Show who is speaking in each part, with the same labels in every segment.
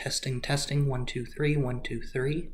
Speaker 1: Testing, testing, 1, 2, 3, 1, 2, 3.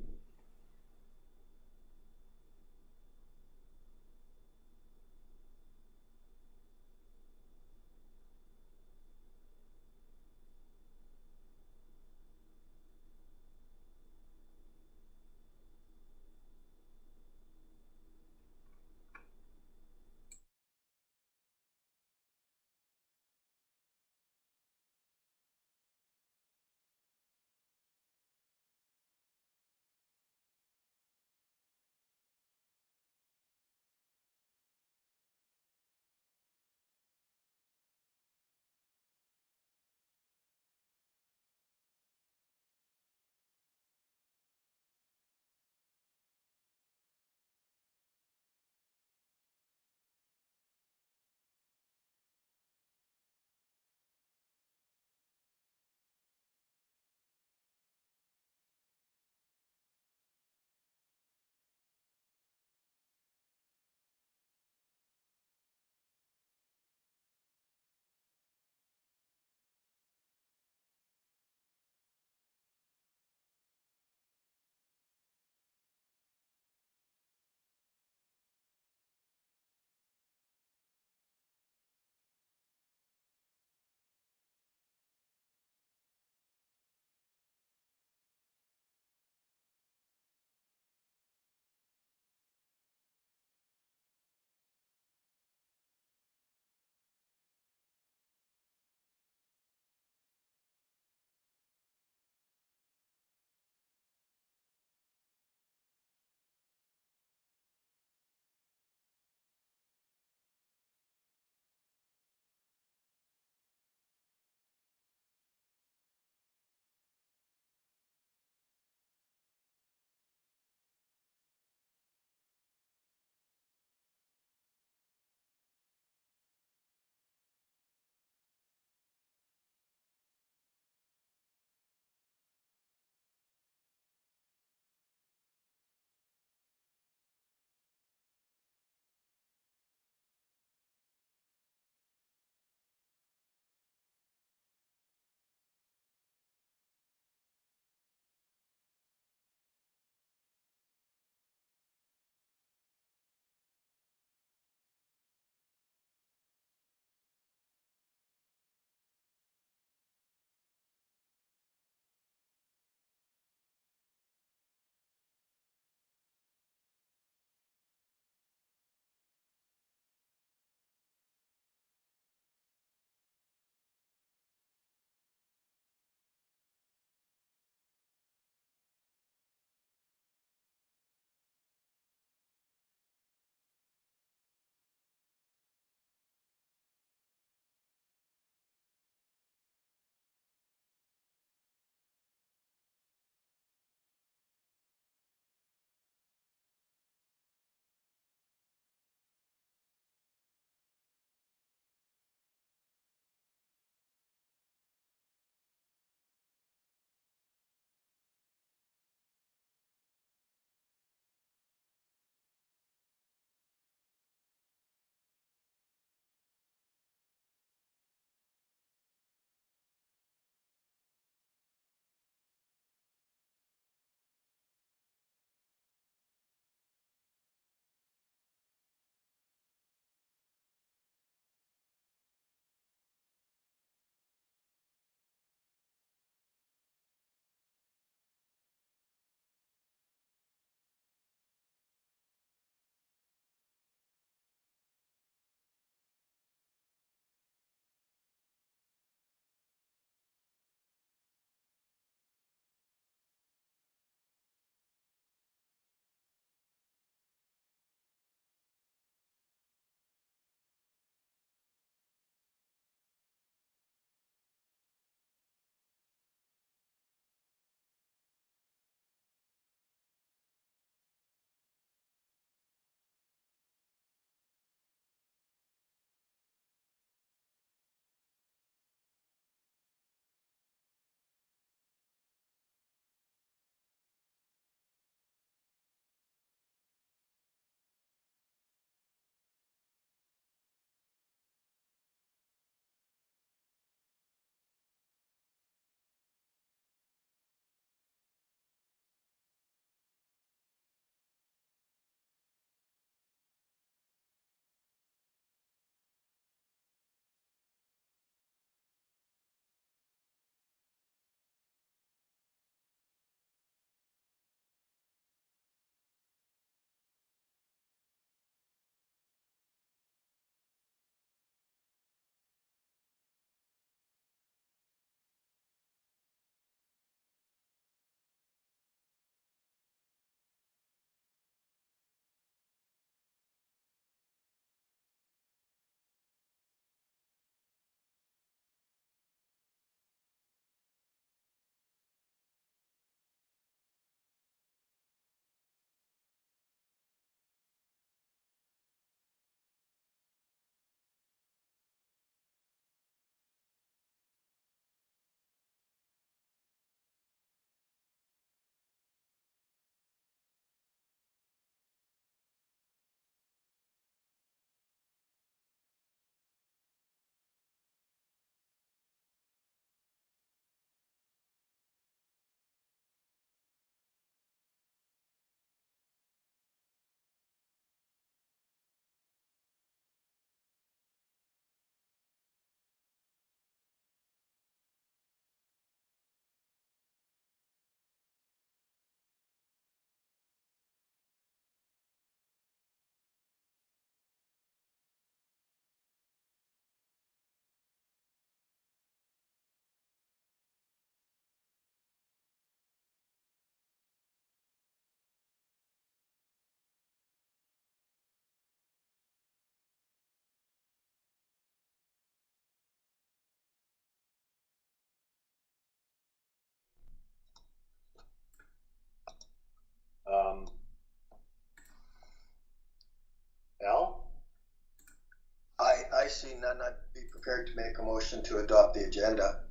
Speaker 2: Seeing none, I'd be prepared to make a motion to adopt the agenda.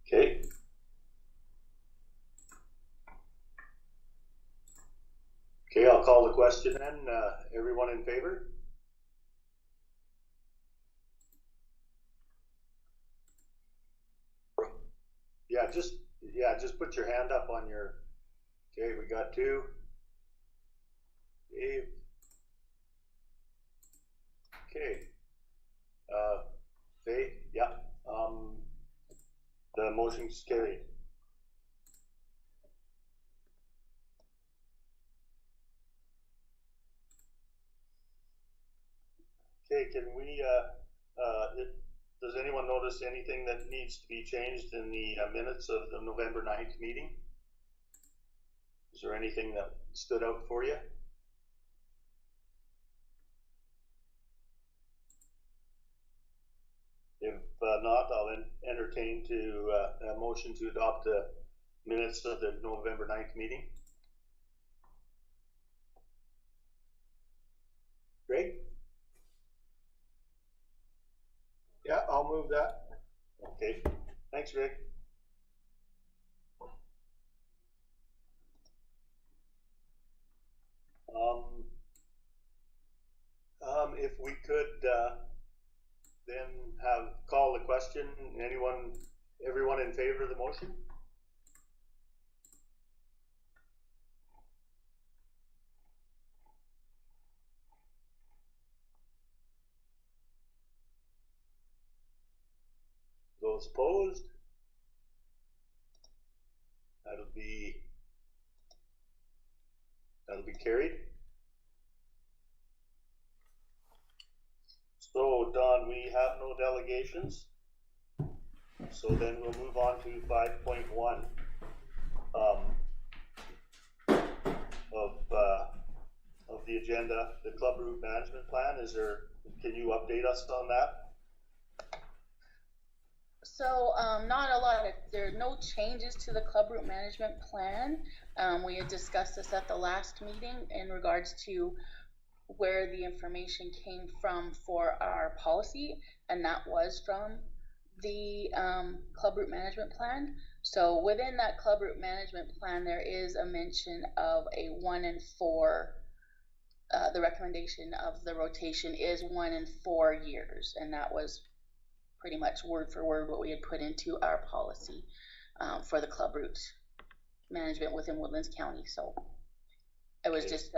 Speaker 3: Okay. Okay, I'll call the question then. Everyone in favor? Just put your hand up on your. Okay, we got 2. Dave. Okay. Faith, yeah. The motion's carried. Okay, can we, does anyone notice anything that needs to be changed in the minutes of the November 9th meeting? Is there anything that stood out for you? If not, I'll entertain a motion to adopt the minutes of the November 9th meeting. Greg?
Speaker 4: Yeah, I'll move that.
Speaker 3: Okay, thanks, Greg. If we could then call the question. Everyone in favor of the motion? Those opposed? That'll be carried. So, Don, we have no delegations. So then we'll move on to 5.1 of the agenda, the club route management plan. Can you update us on that?
Speaker 5: So there are no changes to the club route management plan. We had discussed this at the last meeting in regards to where the information came from for our policy, and that was from the club route management plan. So within that club route management plan, there is a mention of a 1 in 4. The recommendation of the rotation is 1 in 4 years, and that was pretty much word for word what we had put into our policy for the club route management within Woodlands County. So it was just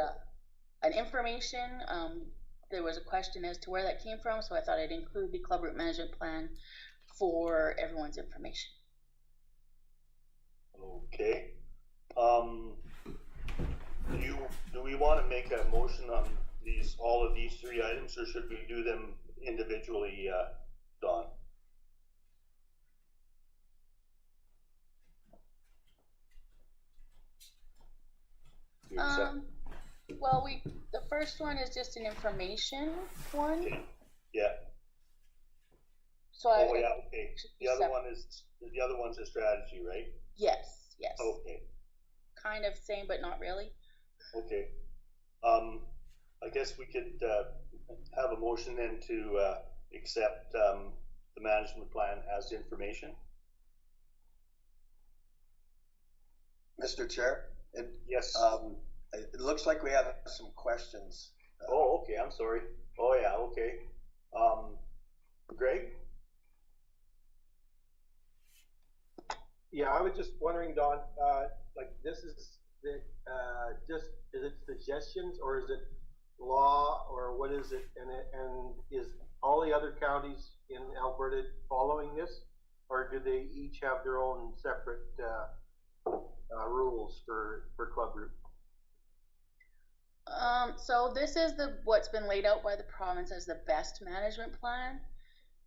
Speaker 5: an information. There was a question as to where that came from, so I thought I'd include the club route management plan for everyone's information.
Speaker 3: Okay. Do we want to make a motion on all of these 3 items, or should we do them individually, Don?
Speaker 5: Well, the first one is just an information one.
Speaker 3: Okay. Yeah.
Speaker 5: So
Speaker 3: okay. The other one's a strategy, right?
Speaker 5: Yes.
Speaker 3: Okay.
Speaker 5: Kind of same, but not really.
Speaker 3: Okay. I guess we could have a motion then to accept the management plan as information.
Speaker 2: Mr. Chair?
Speaker 3: Yes.
Speaker 2: It looks like we have some questions.
Speaker 3: Okay, I'm sorry. Oh yeah, okay. Greg?
Speaker 4: Yeah, I was just wondering, Don, this is is it suggestions or is it law or what is it? And is all the other counties in Alberta following this, or do they each have their own separate rules for club route?
Speaker 5: So this is what's been laid out by the province as the best management plan.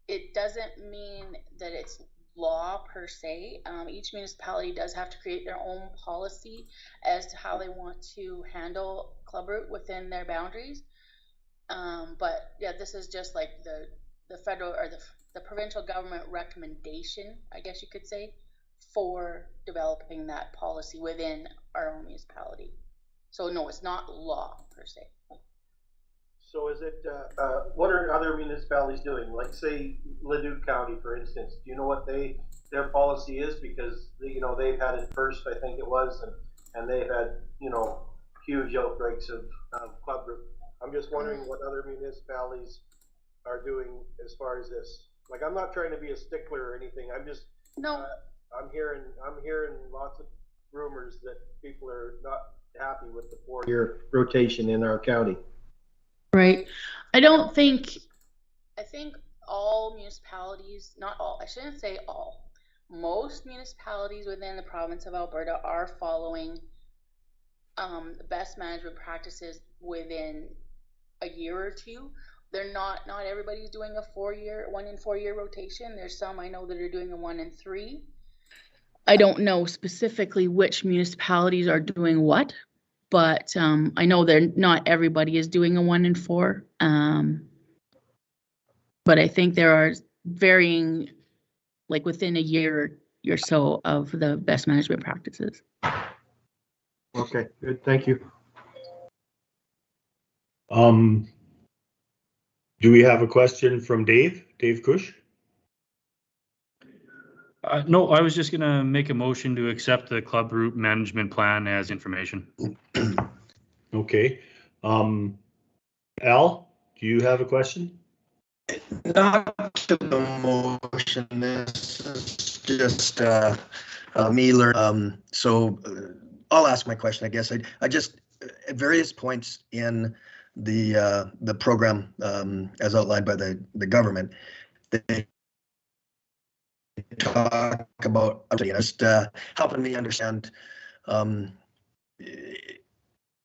Speaker 5: It doesn't mean that it's law per se. Each municipality does have to create their own policy as to how they want to handle club route within their boundaries. But yeah, this is just like the federal or the provincial government recommendation, I guess you could say, for developing that policy within our own municipality. So no, it's not law per se.
Speaker 4: So is it, what are other municipalities doing? Like say Ladue County, for instance, do you know what their policy is? Because, you know, they've had it first, I think it was, and they've had, you know, huge outbreaks of club root. I'm just wondering what other municipalities are doing as far as this. Like, I'm not trying to be a stickler or anything. I'm just,
Speaker 5: No,
Speaker 4: I'm hearing lots of rumors that people are not happy with the 4-year rotation in our county.
Speaker 5: right. I think all municipalities, not all, I shouldn't say all, most municipalities within the province of Alberta are following best management practices within a year or two. They're not everybody's doing a 1 in 4 year rotation. There's some I know that are doing a 1 in 3. I don't know specifically which municipalities are doing what, but I know not everybody is doing a 1 in 4. But I think there are varying, like within a year or so, of the best management practices.
Speaker 4: Okay, good. Thank you.
Speaker 6: Do we have a question from Dave Cush?
Speaker 7: No, I was just going to make a motion to accept the club route management plan as information.
Speaker 6: Okay. Al, do you have a question?
Speaker 2: Not to the motion, this is just me learning. So I'll ask my question, I guess. I just, at various points in the program, as outlined by the government, they talk about just helping me understand.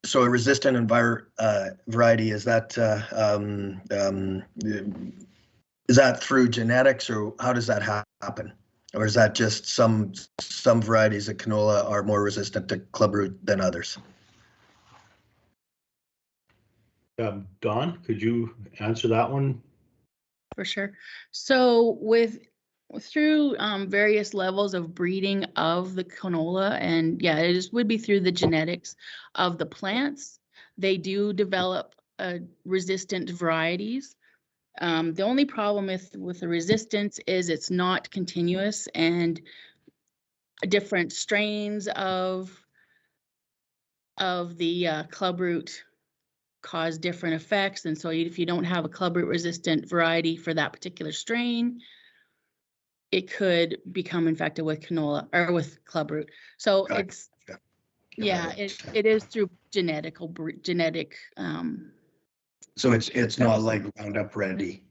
Speaker 2: So a resistant variety, is that through genetics, or how does that happen? Or is that just some varieties of canola are more resistant to clubroot than others?
Speaker 6: Dawn, could you answer that one?
Speaker 5: For sure. So through various levels of breeding of the canola, and yeah, it would be through the genetics of the plants, they do develop resistant varieties. The only problem with the resistance is it's not continuous, and different strains of the clubroot cause different effects. And so if you don't have a clubroot resistant variety for that particular strain, it could become infected with canola or with clubroot. So it's, yeah, it is through genetic.
Speaker 2: So it's not like Roundup Ready.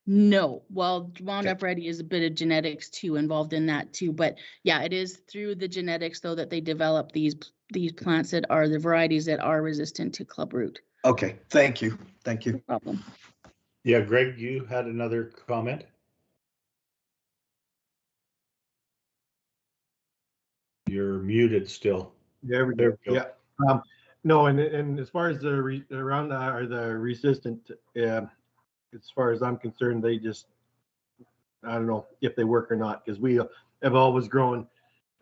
Speaker 5: No, well, Roundup Ready is a bit of genetics too, involved in that too. But yeah, it is through the genetics though that they develop these plants that are the varieties that are resistant to clubroot.
Speaker 2: Okay, thank you. Thank you.
Speaker 5: No problem.
Speaker 6: Yeah, Greg, you had another comment? You're muted still.
Speaker 4: There we go. Yeah. No, and as far as the resistant, as far as I'm concerned, they just, I don't know if they work or not, because we have always grown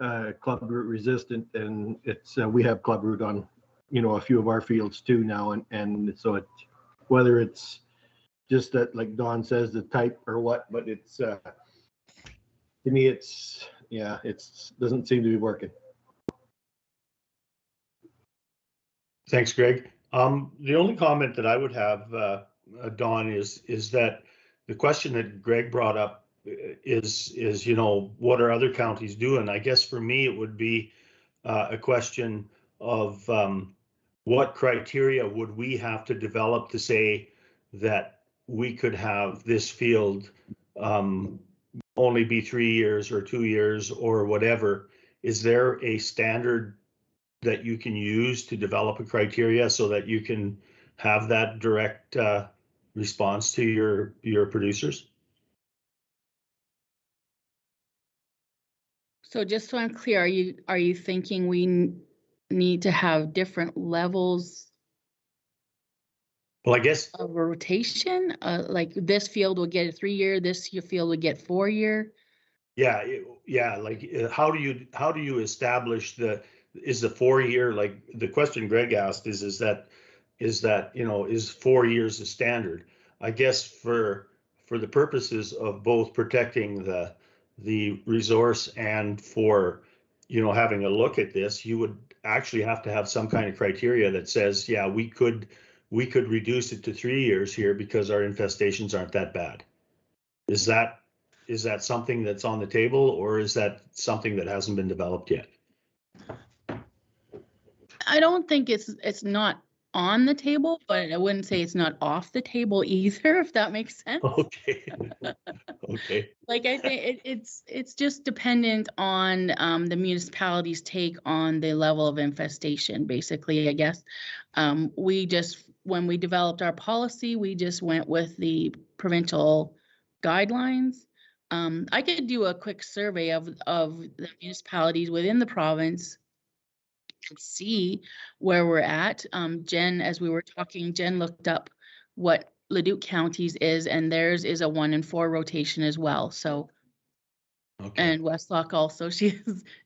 Speaker 4: clubroot resistant, and it's we have clubroot on, you know, a few of our fields too now, and so it, whether it's just that, like Don says, the type or what, but it's to me it's, yeah, it's doesn't seem to be working.
Speaker 6: Thanks, Greg. The only comment that I would have, Dawn, is that the question that Greg brought up is, you know, what are other counties doing? I guess for me, it would be a question of what criteria would we have to develop to say that we could have this field only be 3 years or 2 years or whatever. Is there a standard that you can use to develop a criteria so that you can have that direct response to your producers?
Speaker 5: So just so I'm clear, are you thinking we need to have different levels?
Speaker 6: Well, I guess
Speaker 5: of a rotation, like this field will get a 3 year, this field would get 4 year.
Speaker 6: Yeah, yeah. Like, how do you establish is the 4 year, like the question Greg asked is that is that, you know, is 4 years the standard? I guess for the purposes of both protecting the resource and for, you know, having a look at this, you would actually have to have some kind of criteria that says, yeah, we could reduce it to 3 years here because our infestations aren't that bad. Is that something that's on the table, or is that something that hasn't been developed yet?
Speaker 5: I don't think it's not on the table, but I wouldn't say it's not off the table either, if that makes sense.
Speaker 6: Okay. Okay.
Speaker 5: Like, I think it's just dependent on the municipality's take on the level of infestation, basically, I guess. When we developed our policy, we just went with the provincial guidelines. I could do a quick survey of the municipalities within the province and see where we're at. Jen, as we were talking, Jen looked up what Leduc County's is, and theirs is a 1 in 4 rotation as well. So,
Speaker 6: Okay.
Speaker 5: and Westlock also, she's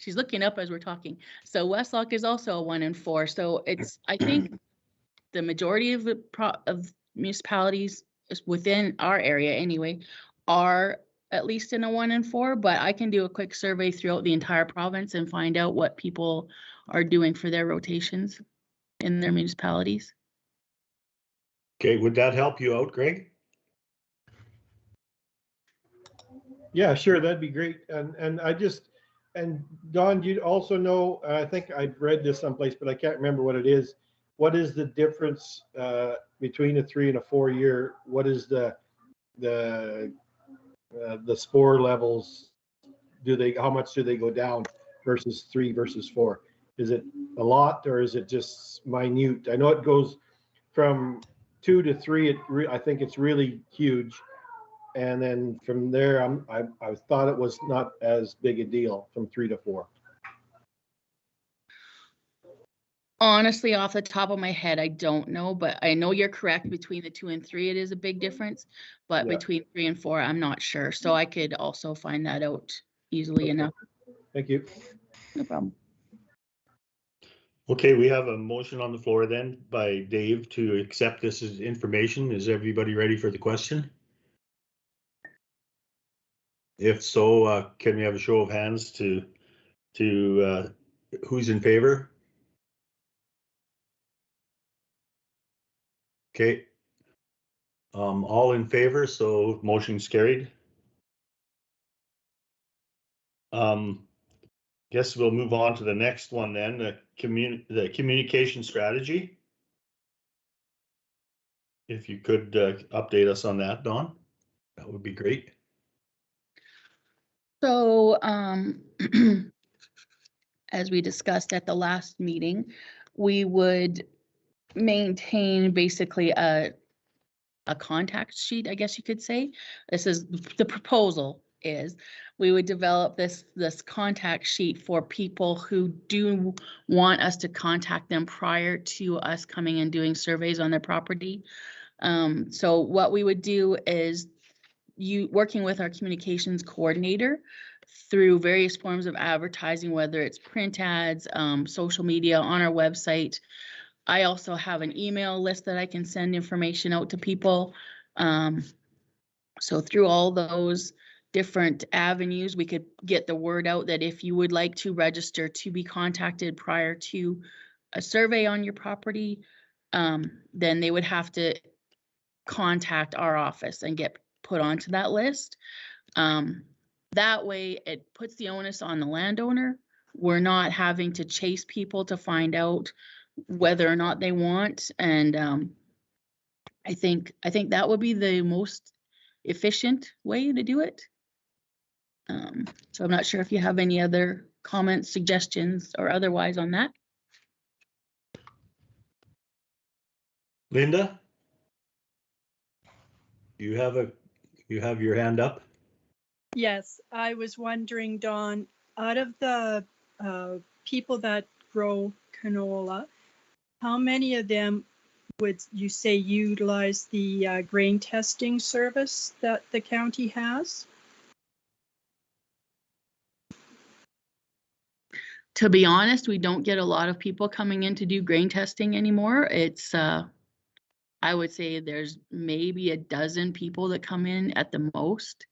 Speaker 5: looking up as we're talking. So Westlock is also a 1 in 4. So it's, I think the majority of of municipalities within our area anyway are at least in a 1 in 4, but I can do a quick survey throughout the entire province and find out what people are doing for their rotations in their municipalities.
Speaker 6: Okay, would that help you out, Greg?
Speaker 4: Yeah, sure, that'd be great. And Don, you also know, I think I read this someplace, but I can't remember what it is. What is the difference between a 3 and a 4 year? What is the spore levels? How much do they go down versus 3 versus 4? Is it a lot, or is it just minute? I know it goes from 2 to 3. I think it's really huge. And then from there, I thought it was not as big a deal from 3 to 4.
Speaker 5: Honestly, off the top of my head, I don't know, but I know you're correct. Between the 2 and 3, it is a big difference, but
Speaker 4: Yeah.
Speaker 5: between 3 and 4, I'm not sure. So I could also find that out easily enough.
Speaker 4: Thank you.
Speaker 5: No problem.
Speaker 6: Okay, we have a motion on the floor then by Dave to accept this as information. Is everybody ready for the question? If so, can we have a show of hands to who's in favor? Okay. All in favor, so motion's carried. Guess we'll move on to the next one then, the communication strategy. If you could update us on that, Dawn, that would be great.
Speaker 5: So, as we discussed at the last meeting, we would maintain basically a contact sheet, I guess you could say. This is the proposal is we would develop this contact sheet for people who do want us to contact them prior to us coming and doing surveys on their property. So what we would do is working with our communications coordinator through various forms of advertising, whether it's print ads, social media, on our website. I also have an email list that I can send information out to people. So through all those different avenues, we could get the word out that if you would like to register to be contacted prior to a survey on your property, then they would have to contact our office and get put onto that list. That way it puts the onus on the landowner. We're not having to chase people to find out whether or not they want. And I think that would be the most efficient way to do it. So I'm not sure if you have any other comments, suggestions, or otherwise on that.
Speaker 6: Linda, you have your hand up.
Speaker 8: Yes, I was wondering, Dawn, out of the people that grow canola, how many of them would you say utilize the grain testing service that the county has? To be honest, we don't get a lot of people coming in to do grain testing anymore. It's
Speaker 9: I would say there's maybe a dozen people that come in at the most.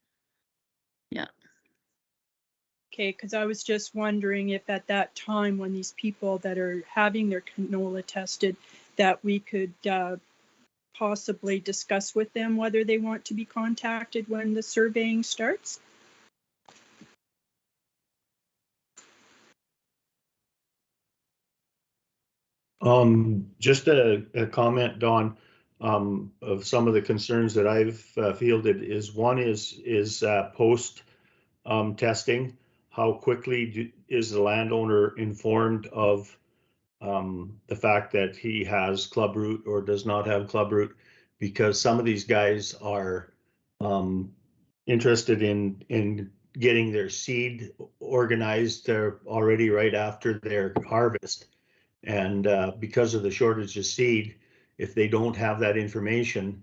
Speaker 9: Yeah.
Speaker 8: Okay, because I was just wondering if at that time when these people that are having their canola tested, that we could possibly discuss with them whether they want to be contacted when the surveying starts.
Speaker 6: Just a comment, Don, of some of the concerns that I've fielded is one is post testing. How quickly is the landowner informed of the fact that he has clubroot or does not have clubroot? Because some of these guys are interested in getting their seed organized already right after their harvest. And because of the shortage of seed, if they don't have that information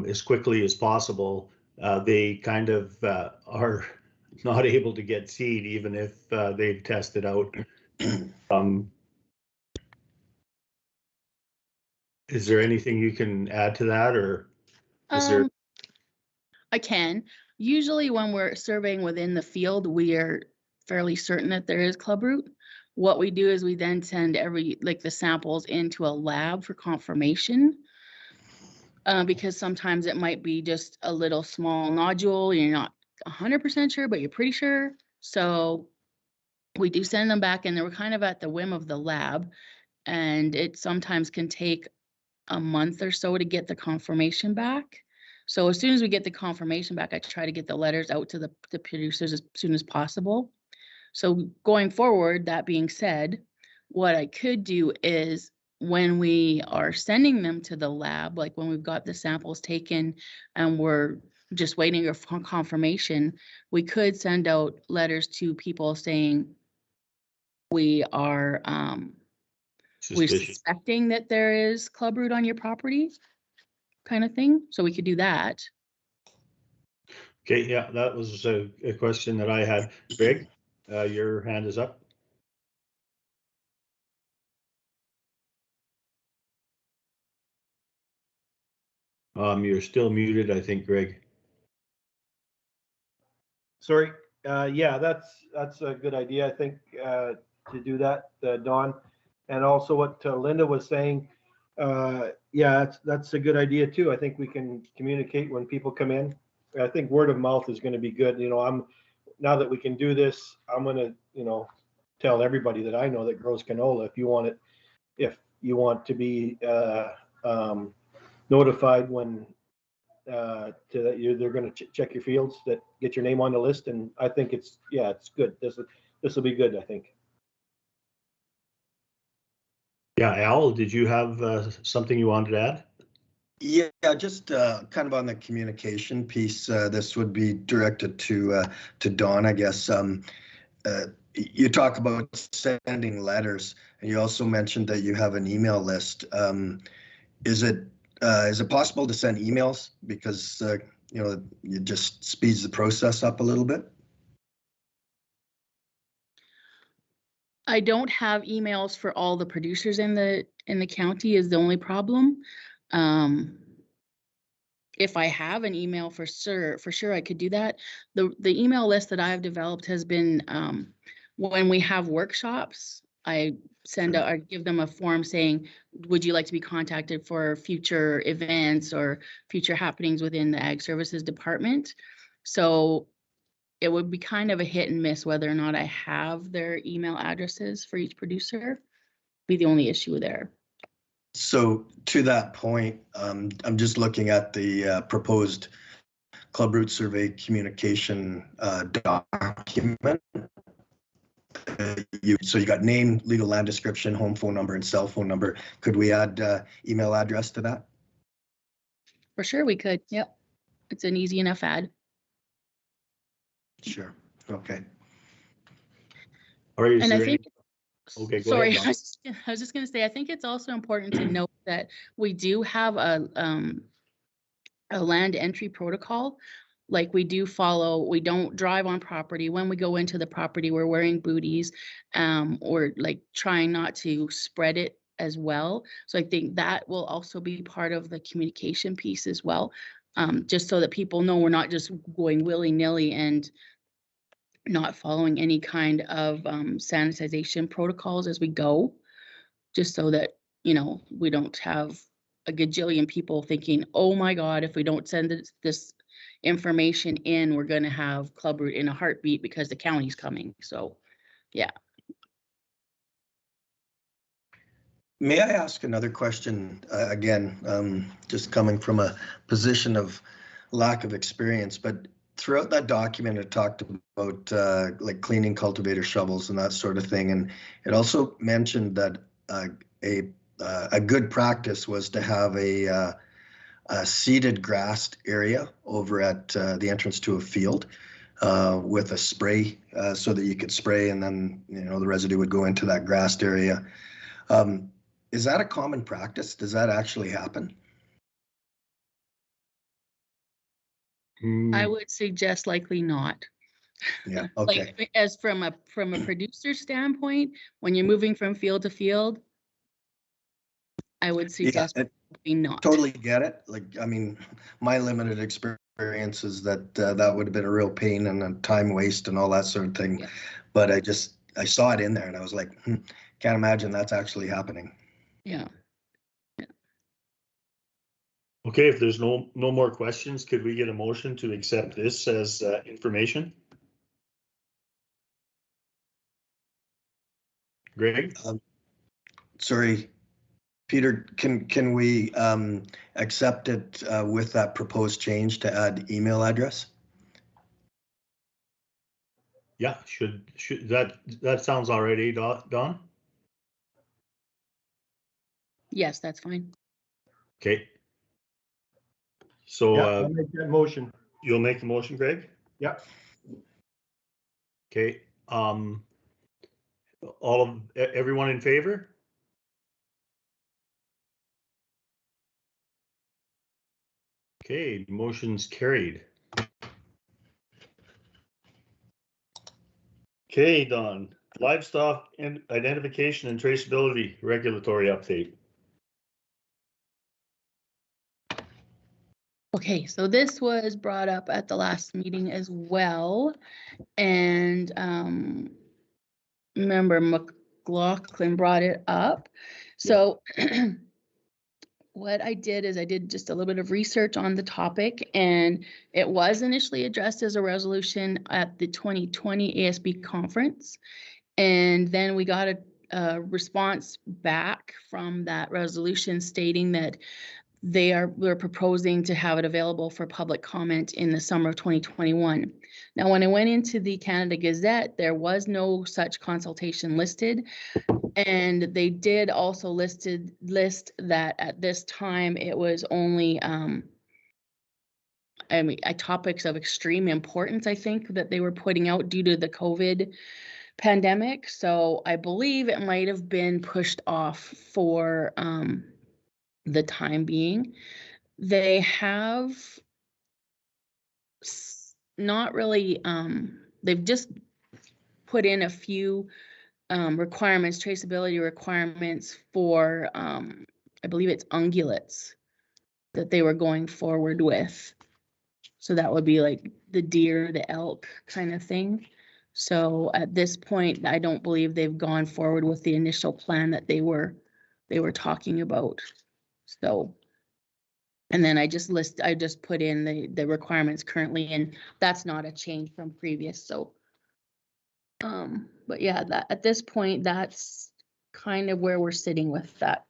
Speaker 6: as quickly as possible, they kind of are not able to get seed, even if they've tested out. Is there anything you can add to that, or is there?
Speaker 9: I can. Usually when we're surveying within the field, we are fairly certain that there is clubroot. What we do is we then send the samples into a lab for confirmation. Because sometimes it might be just a little small nodule. You're not 100% sure, but you're pretty sure. So we do send them back, and they were kind of at the whim of the lab. And it sometimes can take a month or so to get the confirmation back. So as soon as we get the confirmation back, I try to get the letters out to the producers as soon as possible. So going forward, that being said, what I could do is when we are sending them to the lab, like when we've got the samples taken and we're just waiting for confirmation, we could send out letters to people saying we are we're suspecting that there is clubroot on your property, kind of thing. So we could do that.
Speaker 6: Okay, yeah, that was a question that I had. Greg, your hand is up. You're still muted, I think, Greg.
Speaker 4: Sorry. Yeah, that's a good idea, I think, to do that, Don. And also what Linda was saying, yeah, that's a good idea too. I think we can communicate when people come in. I think word of mouth is going to be good. You know, now that we can do this, I'm going to, you know, tell everybody that I know that grows canola, if you want to be notified when they're going to check your fields, that get your name on the list. And I think it's good. This will be good, I think.
Speaker 6: Yeah, Al, did you have something you wanted to add?
Speaker 2: Yeah, just kind of on the communication piece. This would be directed to Don, I guess. You talk about sending letters, and you also mentioned that you have an email list. Is it possible to send emails, because you know, it just speeds the process up a little bit?
Speaker 9: I don't have emails for all the producers in the county is the only problem. If I have an email for sure I could do that. The email list that I've developed has been when we have workshops, I give them a form saying, would you like to be contacted for future events or future happenings within the Ag Services Department? So it would be kind of a hit and miss whether or not I have their email addresses for each producer. Be the only issue there.
Speaker 2: So to that point, I'm just looking at the proposed clubroot survey communication document. So you got name, legal land description, home phone number, and cell phone number. Could we add email address to that?
Speaker 9: For sure we could. Yep. It's an easy enough add.
Speaker 2: Sure. Okay.
Speaker 6: All right.
Speaker 9: And I think,
Speaker 6: okay, go
Speaker 9: sorry,
Speaker 6: ahead,
Speaker 9: I was just going to say, I think it's also important to note that we do have a land entry protocol. Like we do follow, we don't drive on property. When we go into the property, we're wearing booties, or like trying not to spread it as well. So I think that will also be part of the communication piece as well. Just so that people know we're not just going willy-nilly and not following any kind of sanitization protocols as we go, just so that, you know, we don't have a gajillion people thinking, oh my God, if we don't send this information in, we're going to have Club Root in a heartbeat because the county's coming. So, yeah.
Speaker 2: May I ask another question? Again, just coming from a position of lack of experience, but throughout that document, it talked about like cleaning cultivator shovels and that sort of thing. And it also mentioned that a good practice was to have a seeded grassed area over at the entrance to a field with a spray so that you could spray and then, you know, the residue would go into that grassed area. Is that a common practice? Does that actually happen?
Speaker 9: I would suggest likely not.
Speaker 2: Yeah, okay.
Speaker 9: Like, as from a producer standpoint, when you're moving from field to field, I would suggest probably not.
Speaker 2: Totally get it. Like, I mean, my limited experience is that that would have been a real pain and a time waste and all that sort of thing.
Speaker 9: Yeah.
Speaker 2: But I saw it in there and I was like, can't imagine that's actually happening.
Speaker 9: Yeah.
Speaker 6: Okay, if there's no more questions, could we get a motion to accept this as information? Greg?
Speaker 2: Sorry, Peter, can we accept it with that proposed change to add email address?
Speaker 6: Yeah, should that sounds all right, Don?
Speaker 9: Yes, that's fine.
Speaker 6: Okay. So
Speaker 4: Yeah, I'll make that motion.
Speaker 6: You'll make the motion, Greg?
Speaker 4: Yeah.
Speaker 6: Okay. Everyone in favor? Okay, motion's carried. Okay, Don, livestock and identification and traceability regulatory update.
Speaker 9: Okay, so this was brought up at the last meeting as well. And member McLaughlin brought it up. So what I did is I did just a little bit of research on the topic, and it was initially addressed as a resolution at the 2020 ASB conference. And then we got a response back from that resolution stating that we're proposing to have it available for public comment in the summer of 2021. Now, when I went into the Canada Gazette, there was no such consultation listed. And they did also list that at this time it was only topics of extreme importance, I think, that they were putting out due to the COVID pandemic. So I believe it might have been pushed off for the time being. They have not really, they've just put in a few requirements, traceability requirements for, I believe it's ungulates that they were going forward with. So that would be like the deer, the elk kind of thing. So at this point, I don't believe they've gone forward with the initial plan that they were talking about. So, and then I just put in the requirements currently, and that's not a change from previous. So, but yeah, that at this point, that's kind of where we're sitting with that.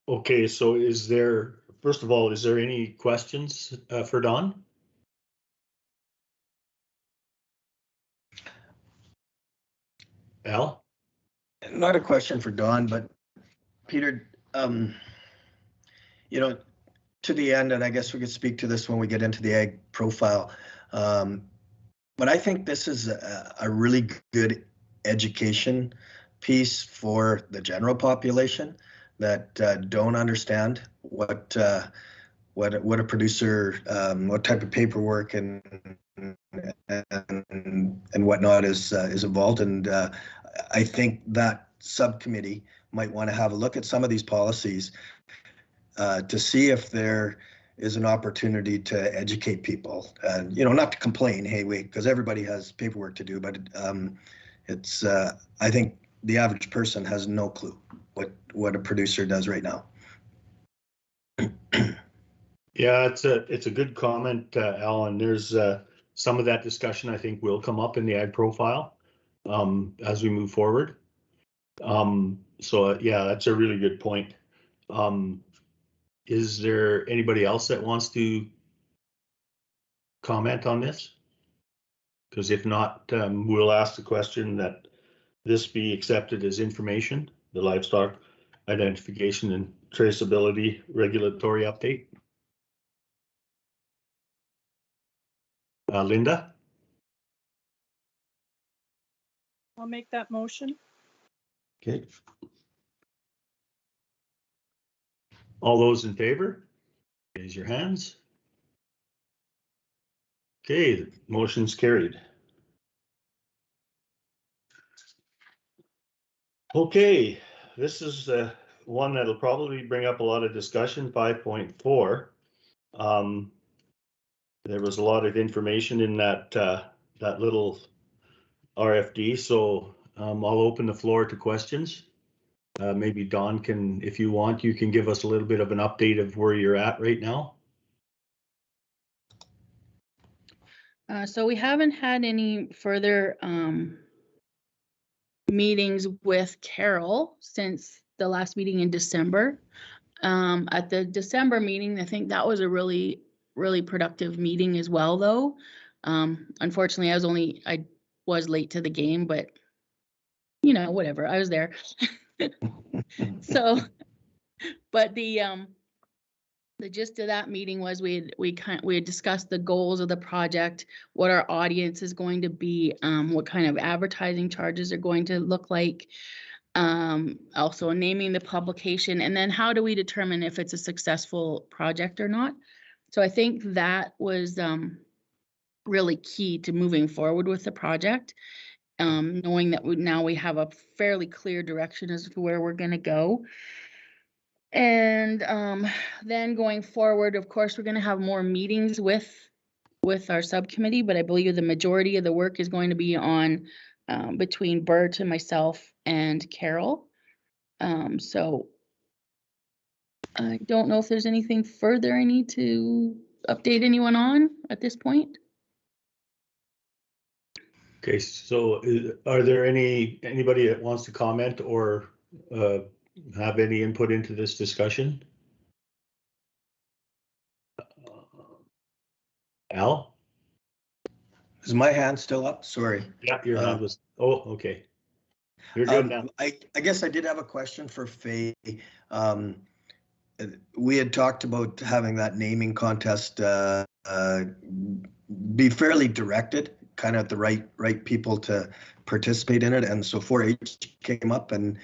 Speaker 6: Okay, so first of all, is there any questions for Don? Al?
Speaker 2: Not a question for Don, but Peter, you know, to the end, and I guess we could speak to this when we get into the ag profile, but I think this is a really good education piece for the general population that don't understand what a producer, what type of paperwork and and whatnot is involved. And I think that subcommittee might want to have a look at some of these policies to see if there is an opportunity to educate people, and not to complain, hey, wait, because everybody has paperwork to do, but it's I think the average person has no clue what a producer does right now.
Speaker 6: Yeah, it's a good comment, Alan. There's some of that discussion I think will come up in the ag profile as we move forward. So yeah, that's a really good point. Is there anybody else that wants to comment on this? Because if not, we'll ask the question that this be accepted as information, the livestock identification and traceability regulatory update. Linda?
Speaker 8: I'll make that motion.
Speaker 6: Okay. All those in favor, raise your hands. Okay, the motion's carried. Okay, this is one that'll probably bring up a lot of discussion, 5.4. There was a lot of information in that that little RFD, so I'll open the floor to questions. Maybe Don can, if you want, you can give us a little bit of an update of where you're at right now.
Speaker 9: So we haven't had any further meetings with Carol since the last meeting in December. At the December meeting, I think that was a really productive meeting as well, though. Unfortunately, I was late to the game, but whatever, I was there. So, but the gist of that meeting was we had discussed the goals of the project, what our audience is going to be, what kind of advertising charges are going to look like, also naming the publication, and then how do we determine if it's a successful project or not. So I think that was really key to moving forward with the project, knowing that now we have a fairly clear direction as to where we're going to go. And then going forward, of course, we're going to have more meetings with our subcommittee, but I believe the majority of the work is going to be on between Bert and myself and Carol. So I don't know if there's anything further I need to update anyone on at this point.
Speaker 6: Okay, so are there anybody that wants to comment or have any input into this discussion? Al?
Speaker 2: Is my hand still up? Sorry.
Speaker 6: Yeah, your hand was, oh, okay. You're good now.
Speaker 2: I guess I did have a question for Faye. We had talked about having that naming contest be fairly directed, kind of at the right people to participate in it. And so 4-H came up, and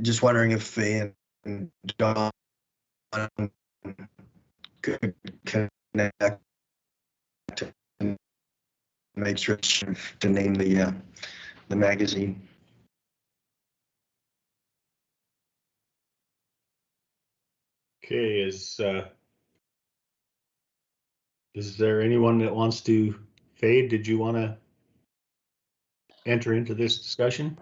Speaker 2: just wondering if Faye and Don could connect and make sure to name the magazine.
Speaker 6: Okay, is there anyone that wants to, Faye, did you want to enter into this discussion?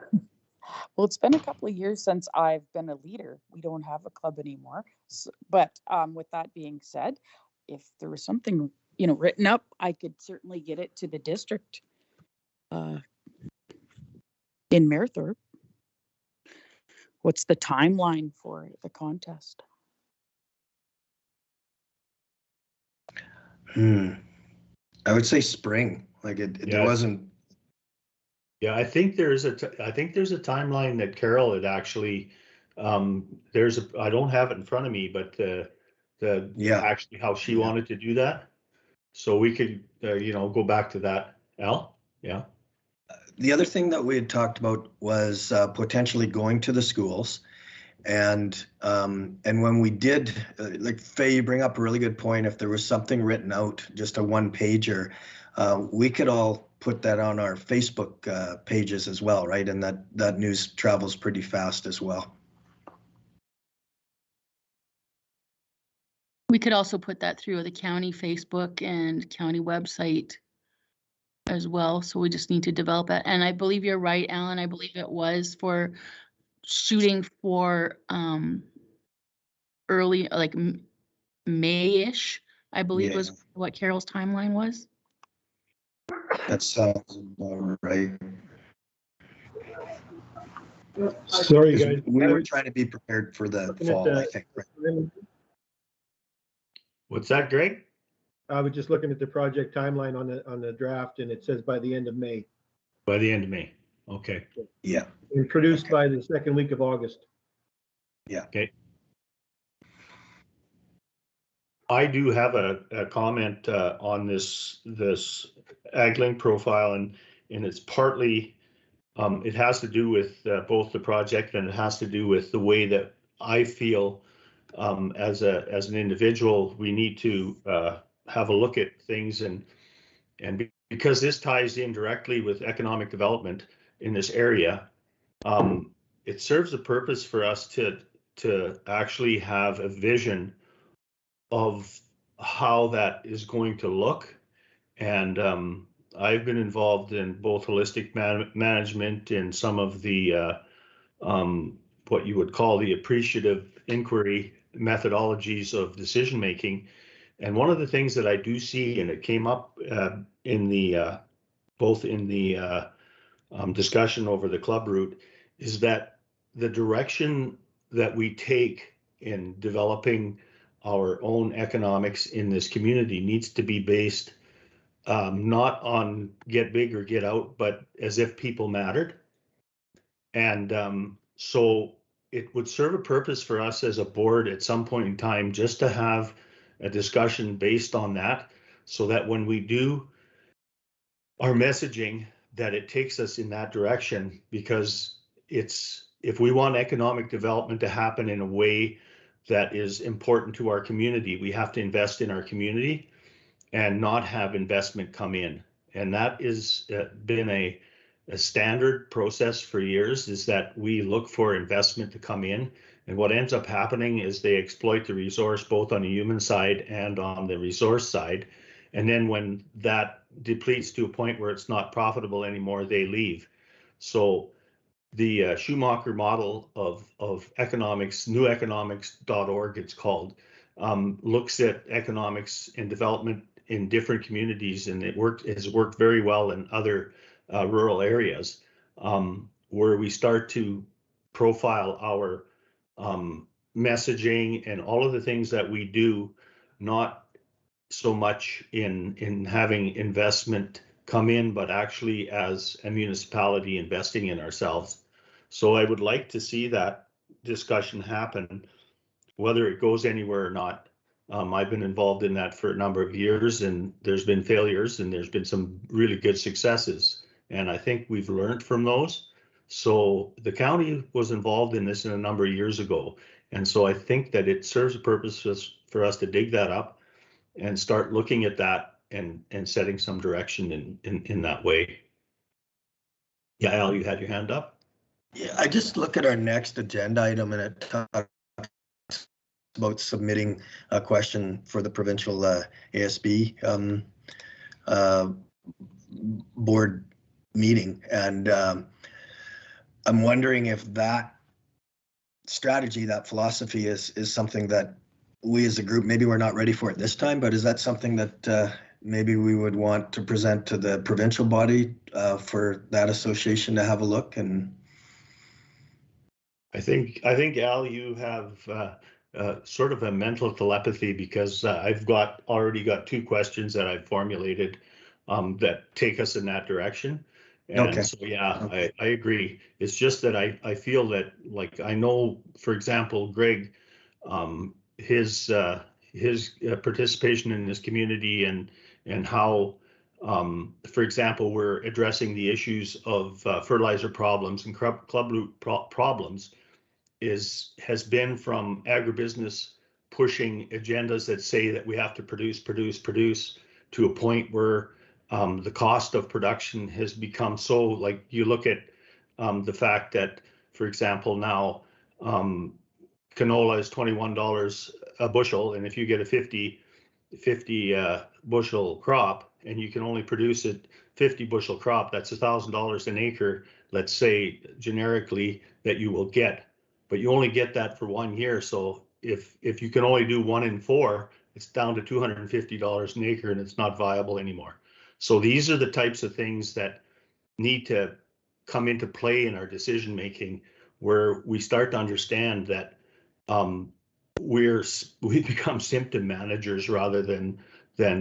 Speaker 10: Well, it's been a couple of years since I've been a leader. We don't have a club anymore. So, but with that being said, if there was something, written up, I could certainly get it to the district in Merthorpe. What's the timeline for the contest?
Speaker 2: I would say spring. Like there wasn't.
Speaker 6: Yeah, I think there's a timeline that Carol had actually. I don't have it in front of me, but actually how she wanted to do that. So we could go back to that. Al, yeah.
Speaker 2: The other thing that we had talked about was potentially going to the schools And when we did, like Faye, you bring up a really good point. If there was something written out, just a one pager, we could all put that on our Facebook pages as well, right? And that news travels pretty fast as well.
Speaker 9: We could also put that through the county Facebook and county website as well. So we just need to develop it. And I believe you're right, Alan. I believe it was for shooting for early, like May-ish, I believe was what Carol's timeline was.
Speaker 2: That sounds about right.
Speaker 11: Sorry, guys.
Speaker 2: We were trying to be prepared for the fall, I think. Right?
Speaker 6: What's that, Greg?
Speaker 11: I was just looking at the project timeline on the draft, and it says by the end of May.
Speaker 6: By the end of May. Okay.
Speaker 2: Yeah.
Speaker 11: And produced by the second week of August.
Speaker 2: Yeah.
Speaker 6: Okay. I do have a comment on this AgLink profile, and it's partly it has to do with both the project, and it has to do with the way that I feel as an individual we need to have a look at things, and because this ties in directly with economic development in this area, it serves a purpose for us to actually have a vision of how that is going to look. And I've been involved in both holistic management and some of the what you would call the appreciative inquiry methodologies of decision making. And one of the things that I do see, and it came up in the both in the discussion over the club route, is that the direction that we take in developing our own economics in this community needs to be based not on get big or get out, but as if people mattered. And so it would serve a purpose for us as a board at some point in time just to have a discussion based on that, so that when we do our messaging, that it takes us in that direction, because if we want economic development to happen in a way that is important to our community, we have to invest in our community and not have investment come in. And that has been a standard process for years, is that we look for investment to come in. And what ends up happening is they exploit the resource both on the human side and on the resource side. And then when that depletes to a point where it's not profitable anymore, they leave. So the Schumacher model of economics, neweconomics.org it's called, looks at economics and development in different communities, and it has worked very well in other rural areas, where we start to profile our messaging and all of the things that we do, not so much in having investment come in, but actually as a municipality investing in ourselves. So I would like to see that discussion happen, whether it goes anywhere or not. I've been involved in that for a number of years, and there's been failures and there's been some really good successes. And I think we've learned from those. So the county was involved in this a number of years ago. And so I think that it serves a purpose for us to dig that up and start looking at that and setting some direction in that way. Yeah, Al, you had your hand up?
Speaker 2: Yeah, I just look at our next agenda item, and it talks about submitting a question for the provincial ASB board meeting. And I'm wondering if that strategy, that philosophy is something that we as a group, maybe we're not ready for it this time, but is that something that maybe we would want to present to the provincial body for that association to have a look? And
Speaker 6: I think Al, you have sort of a mental telepathy, because I've already got two questions that I've formulated that take us in that direction. And okay. So yeah, okay. I agree. It's just that I feel that, like, I know, for example, Greg, his participation in this community and how, for example, we're addressing the issues of fertilizer problems and club root problems. has been from agribusiness pushing agendas that say that we have to produce to a point where the cost of production has become so, like, you look at the fact that, for example, now canola is $21 a bushel, and if you get a 50 bushel crop and you can only produce a 50 bushel crop, that's $1,000 an acre, let's say generically, that you will get, but you only get that for 1 year. So if you can only do 1 in 4, it's down to $250 an acre, and it's not viable anymore. So these are the types of things that need to come into play in our decision making, where we start to understand that we become symptom managers rather than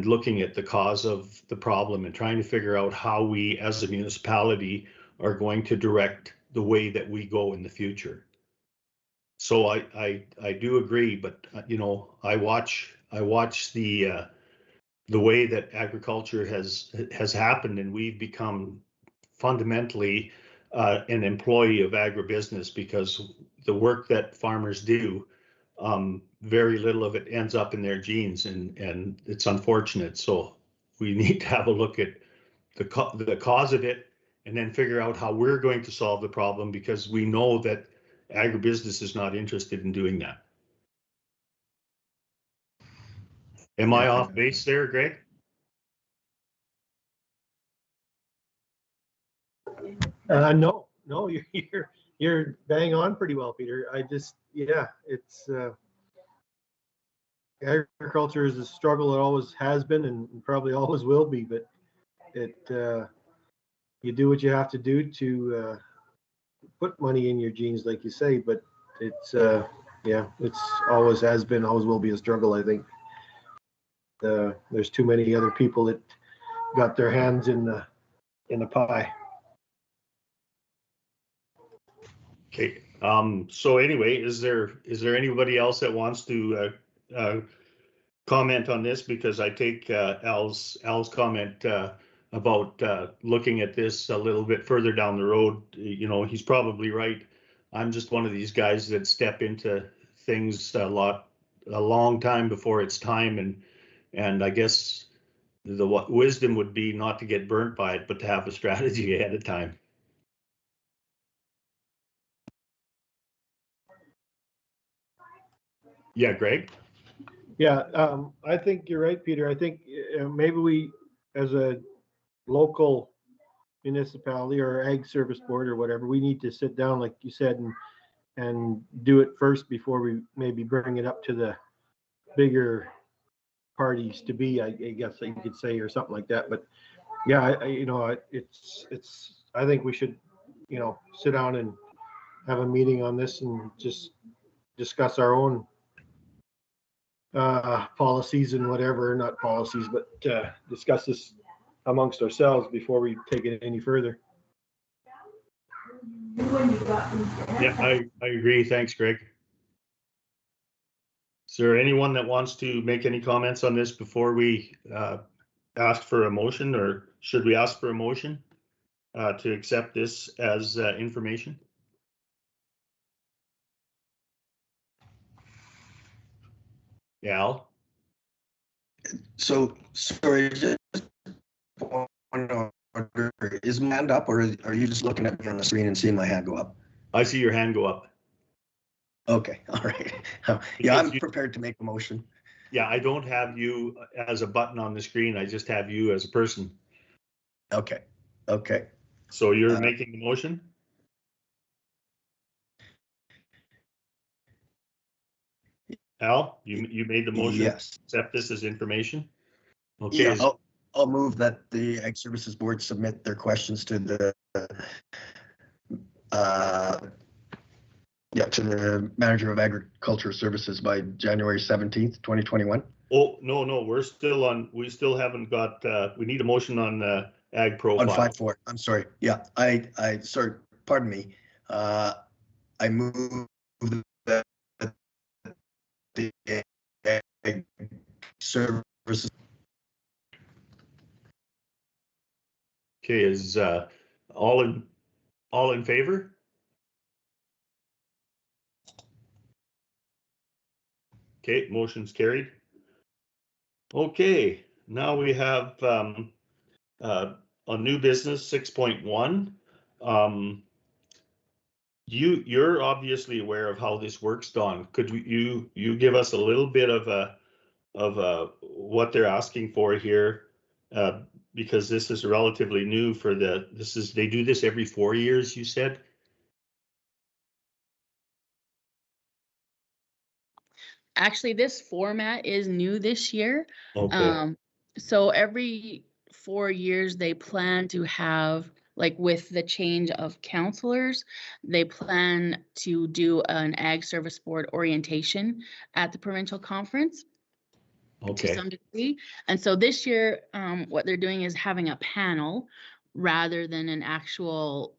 Speaker 6: looking at the cause of the problem and trying to figure out how we as a municipality are going to direct the way that we go in the future. So I do agree, but you know, I watch the way that agriculture has happened, and we've become fundamentally an employee of agribusiness, because the work that farmers do, very little of it ends up in their genes, and it's unfortunate. So we need to have a look at the cause of it, and then figure out how we're going to solve the problem, because we know that agribusiness is not interested in doing that. Am I off base there, Greg?
Speaker 11: No, you're bang on pretty well, Peter. It's agriculture is a struggle. It always has been and probably always will be, but you do what you have to do to put money in your genes, like you say, but it's always has been, always will be a struggle, I think. There's too many other people that got their hands in the pie.
Speaker 6: Okay. So anyway, is there anybody else that wants to comment on this? Because I take Al's comment about looking at this a little bit further down the road. You know, he's probably right. I'm just one of these guys that step into things a long time before it's time, and I guess the wisdom would be not to get burnt by it, but to have a strategy ahead of time. Yeah, Greg?
Speaker 11: Yeah, I think you're right, Peter. I think maybe we, as a local municipality or ag service board or whatever, we need to sit down, like you said, and do it first before we maybe bring it up to the bigger parties to be, I guess you could say, or something like that. But yeah, I think we should, sit down and have a meeting on this and just discuss our own policies and whatever, not policies, but discuss this amongst ourselves before we take it any further.
Speaker 6: Yeah, I agree. Thanks, Greg. Is there anyone that wants to make any comments on this before we ask for a motion, or should we ask for a motion to accept this as information? Yeah, Al?
Speaker 2: So, sorry, just point of order. Is my hand up, or are you just looking at me on the screen and seeing my hand go up?
Speaker 6: I see your hand go up.
Speaker 2: Okay, all right. Yeah, I'm prepared to make a motion.
Speaker 6: Yeah, I don't have you as a button on the screen. I just have you as a person.
Speaker 2: Okay.
Speaker 6: So you're making the motion? Al, you made the motion?
Speaker 2: Yes.
Speaker 6: Accept this as information? Okay.
Speaker 2: Yeah, I'll move that the Ag Services Board submit their questions to the to the Manager of Agricultural Services by January 17th, 2021.
Speaker 6: Oh, no, we still haven't got, we need a motion on ag profile.
Speaker 2: On 5.4, I'm sorry. Yeah, sorry, pardon me. I move that the Ag Services.
Speaker 6: Okay, is all in favor? Okay, motion's carried. Okay, now we have a new business 6.1. You're obviously aware of how this works, Don. Could you give us a little bit of what they're asking for here? Because this is relatively new for they do this every 4 years, you said?
Speaker 9: Actually, this format is new this year.
Speaker 6: Okay,
Speaker 9: So every 4 years, they plan to have, like with the change of counselors, they plan to do an Ag Service Board orientation at the provincial conference to
Speaker 6: okay,
Speaker 9: some degree. And so this year, what they're doing is having a panel rather than an actual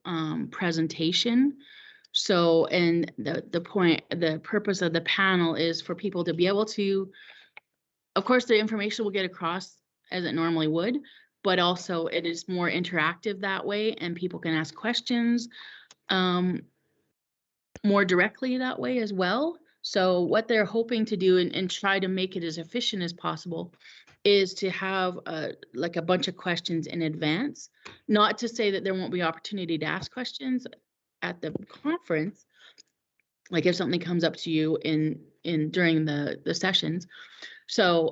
Speaker 9: presentation. So, and the purpose of the panel is for people to be able to, of course, the information will get across as it normally would, but also it is more interactive that way and people can ask questions more directly that way as well. So what they're hoping to do and try to make it as efficient as possible is to have like a bunch of questions in advance. Not to say that there won't be opportunity to ask questions at the conference, like if something comes up to you in during the sessions. So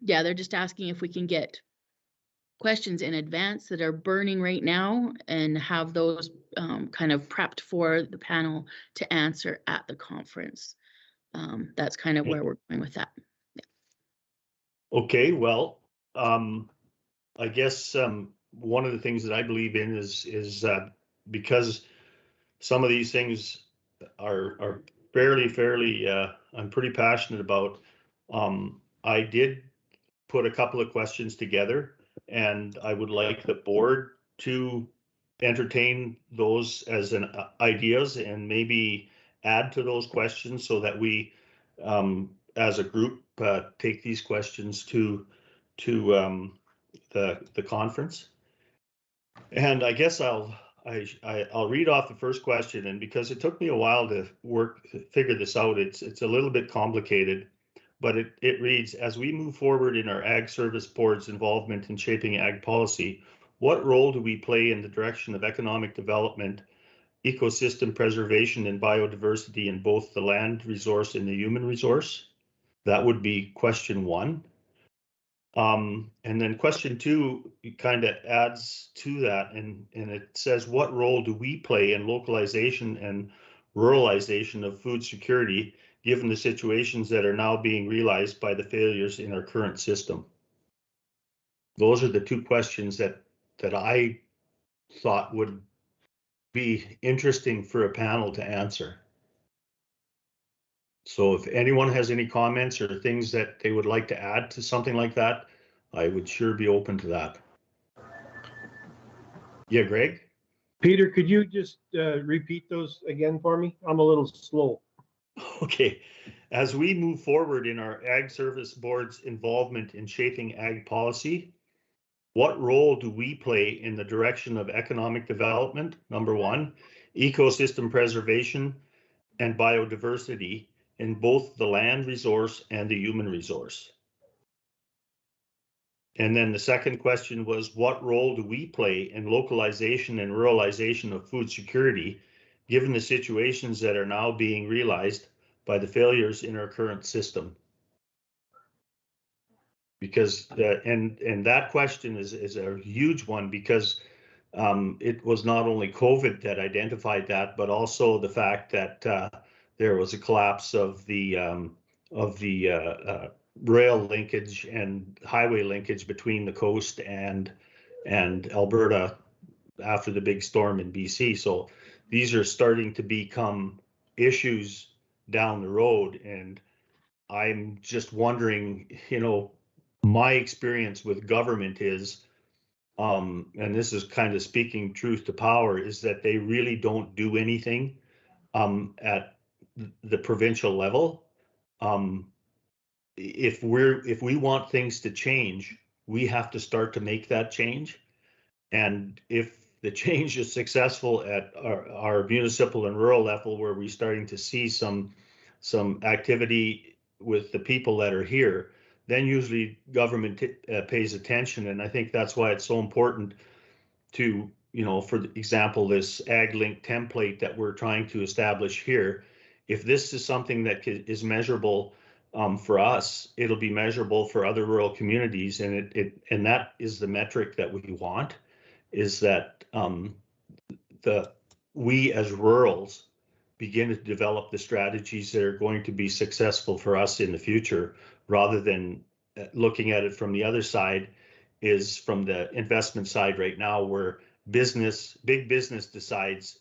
Speaker 9: yeah, they're just asking if we can get questions in advance that are burning right now and have those kind of prepped for the panel to answer at the conference. That's kind of where we're going with that.
Speaker 6: okay. Well, I guess one of the things that I believe in is because some of these things are fairly I'm pretty passionate about. I did put a couple of questions together, and I would like the board to entertain those as an ideas and maybe add to those questions so that we, as a group, take these questions to the conference. And I guess I'll read off the first question, and because it took me a while to figure this out, it's a little bit complicated, but it reads, as we move forward in our Ag Service Board's involvement in shaping ag policy, what role do we play in the direction of economic development, ecosystem preservation, and biodiversity in both the land resource and the human resource? That would be question one. And then question two kind of adds to that, and it says, what role do we play in localization and ruralization of food security, given the situations that are now being realized by the failures in our current system? Those are the two questions that I thought would be interesting for a panel to answer. So if anyone has any comments or things that they would like to add to something like that, I would sure be open to that. Yeah, Greg?
Speaker 11: Peter, could you just repeat those again for me? I'm a little slow.
Speaker 6: Okay. As we move forward in our Ag Service Board's involvement in shaping ag policy, what role do we play in the direction of economic development, number one, ecosystem preservation, and biodiversity in both the land resource and the human resource? And then the second question was, what role do we play in localization and ruralization of food security, given the situations that are now being realized by the failures in our current system? Because, and that question is a huge one, because it was not only COVID that identified that, but also the fact that there was a collapse of the rail linkage and highway linkage between the coast and Alberta after the big storm in BC. So these are starting to become issues down the road, and I'm just wondering, you know, my experience with government is, and this is kind of speaking truth to power, is that they really don't do anything at the provincial level. If we want things to change, we have to start to make that change. And if the change is successful at our municipal and rural level, where we're starting to see some activity with the people that are here, then usually government pays attention. And I think that's why it's so important to, you know, for example, this AgLink template that we're trying to establish here. If this is something that is measurable for us, it'll be measurable for other rural communities, and and that is the metric that we want, is that we as rurals begin to develop the strategies that are going to be successful for us in the future, rather than looking at it from the other side, is from the investment side right now, where big business decides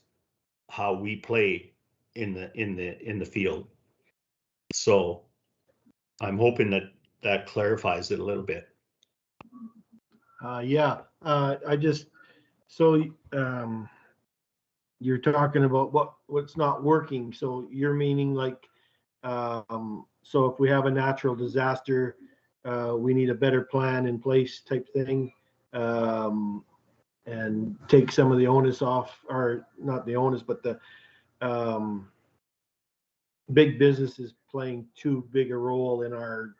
Speaker 6: how we play in the field. So I'm hoping that clarifies it a little bit.
Speaker 11: You're talking about what's not working. So you're meaning like, so if we have a natural disaster, we need a better plan in place type thing, and take some of the onus off, or not the onus, but the big business is playing too big a role in our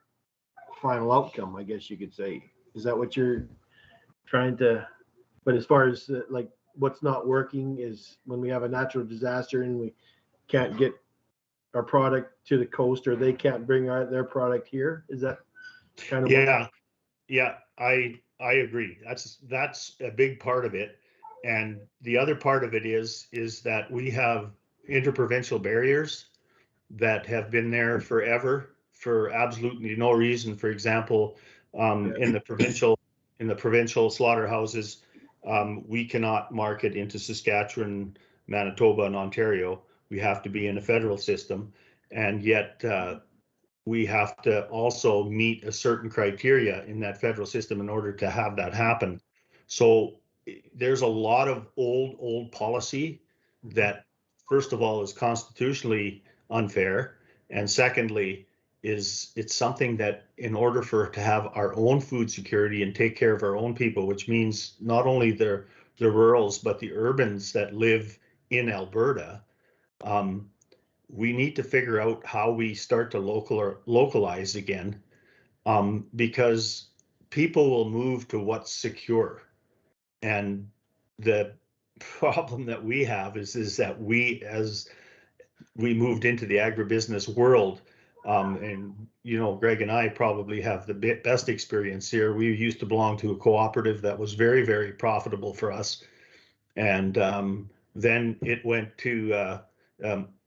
Speaker 11: final outcome, I guess you could say. Is that what you're trying to? But as far as like what's not working is when we have a natural disaster and we can't get our product to the coast, or they can't bring their product here. Is that kind of?
Speaker 6: Yeah, I agree. That's a big part of it. And the other part of it is that we have interprovincial barriers that have been there forever for absolutely no reason. For example, in the provincial slaughterhouses, we cannot market into Saskatchewan, Manitoba, and Ontario. We have to be in a federal system, and yet we have to also meet a certain criteria in that federal system in order to have that happen. So there's a lot of old policy that, first of all, is constitutionally unfair, and secondly, it's something that, in order to have our own food security and take care of our own people, which means not only the rurals but the urbans that live in Alberta, we need to figure out how we start to localize again, because people will move to what's secure. And the problem that we have is that as we moved into the agribusiness world, and you know, Greg and I probably have the best experience here. We used to belong to a cooperative that was very, very profitable for us, and then it went to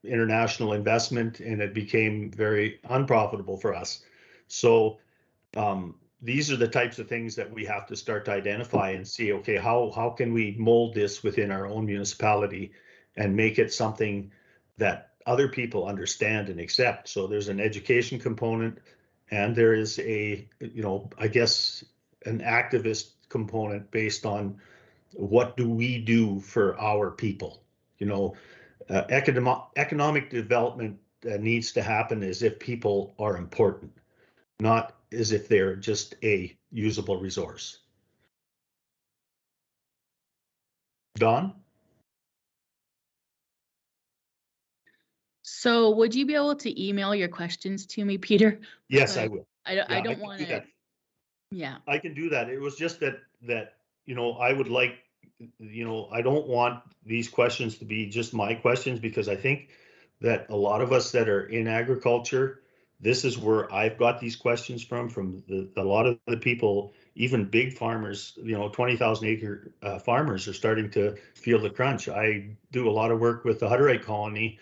Speaker 6: international investment, and it became very unprofitable for us. So these are the types of things that we have to start to identify and see, okay, how can we mold this within our own municipality and make it something that other people understand and accept. So there's an education component, and there is a, you know, I guess an activist component based on what do we do for our people. You know, economic development needs to happen as if people are important, not as if they're just a usable resource. Don?
Speaker 9: So would you be able to email your questions to me, Peter?
Speaker 6: Yes, I will.
Speaker 9: I don't want to. Yeah.
Speaker 6: I can do that. It was just that, you know, I would like, you know, I don't want these questions to be just my questions, because I think that a lot of us that are in agriculture, this is where I've got these questions from a lot of the people, even big farmers, you know, 20,000 acre farmers are starting to feel the crunch. I do a lot of work with the Hutterite colony.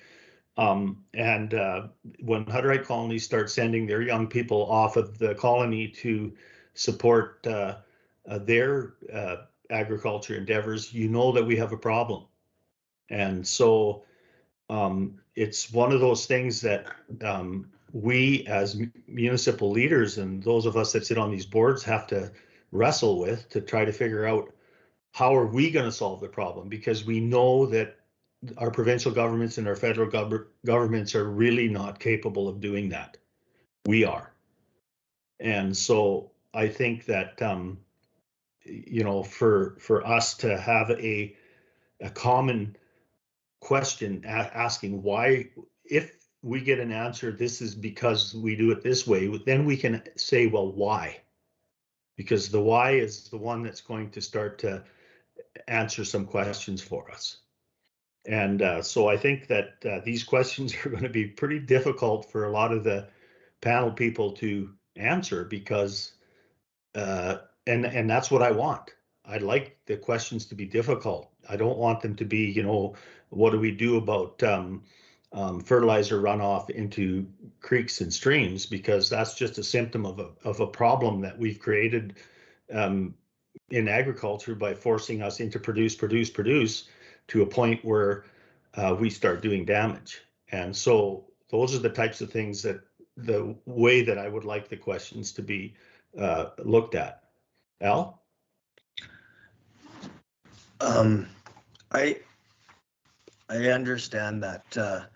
Speaker 6: And when Hutterite colonies start sending their young people off of the colony to support their agriculture endeavors, you know that we have a problem. And so it's one of those things that we as municipal leaders and those of us that sit on these boards have to wrestle with, to try to figure out how are we going to solve the problem, because we know that our provincial governments and our federal governments are really not capable of doing that. We are. And so I think that, you know, for us to have a common question asking why, if we get an answer, this is because we do it this way, then we can say, well, why? Because the why is the one that's going to start to answer some questions for us. And so I think that these questions are going to be pretty difficult for a lot of the panel people to answer, because and that's what I want. I'd like the questions to be difficult. I don't want them to be, you know, what do we do about fertilizer runoff into creeks and streams, because that's just a symptom of a problem that we've created in agriculture by forcing us into produce to a point where we start doing damage. And so those are the types of things that the way that I would like the questions to be looked at. Al?
Speaker 2: I understand that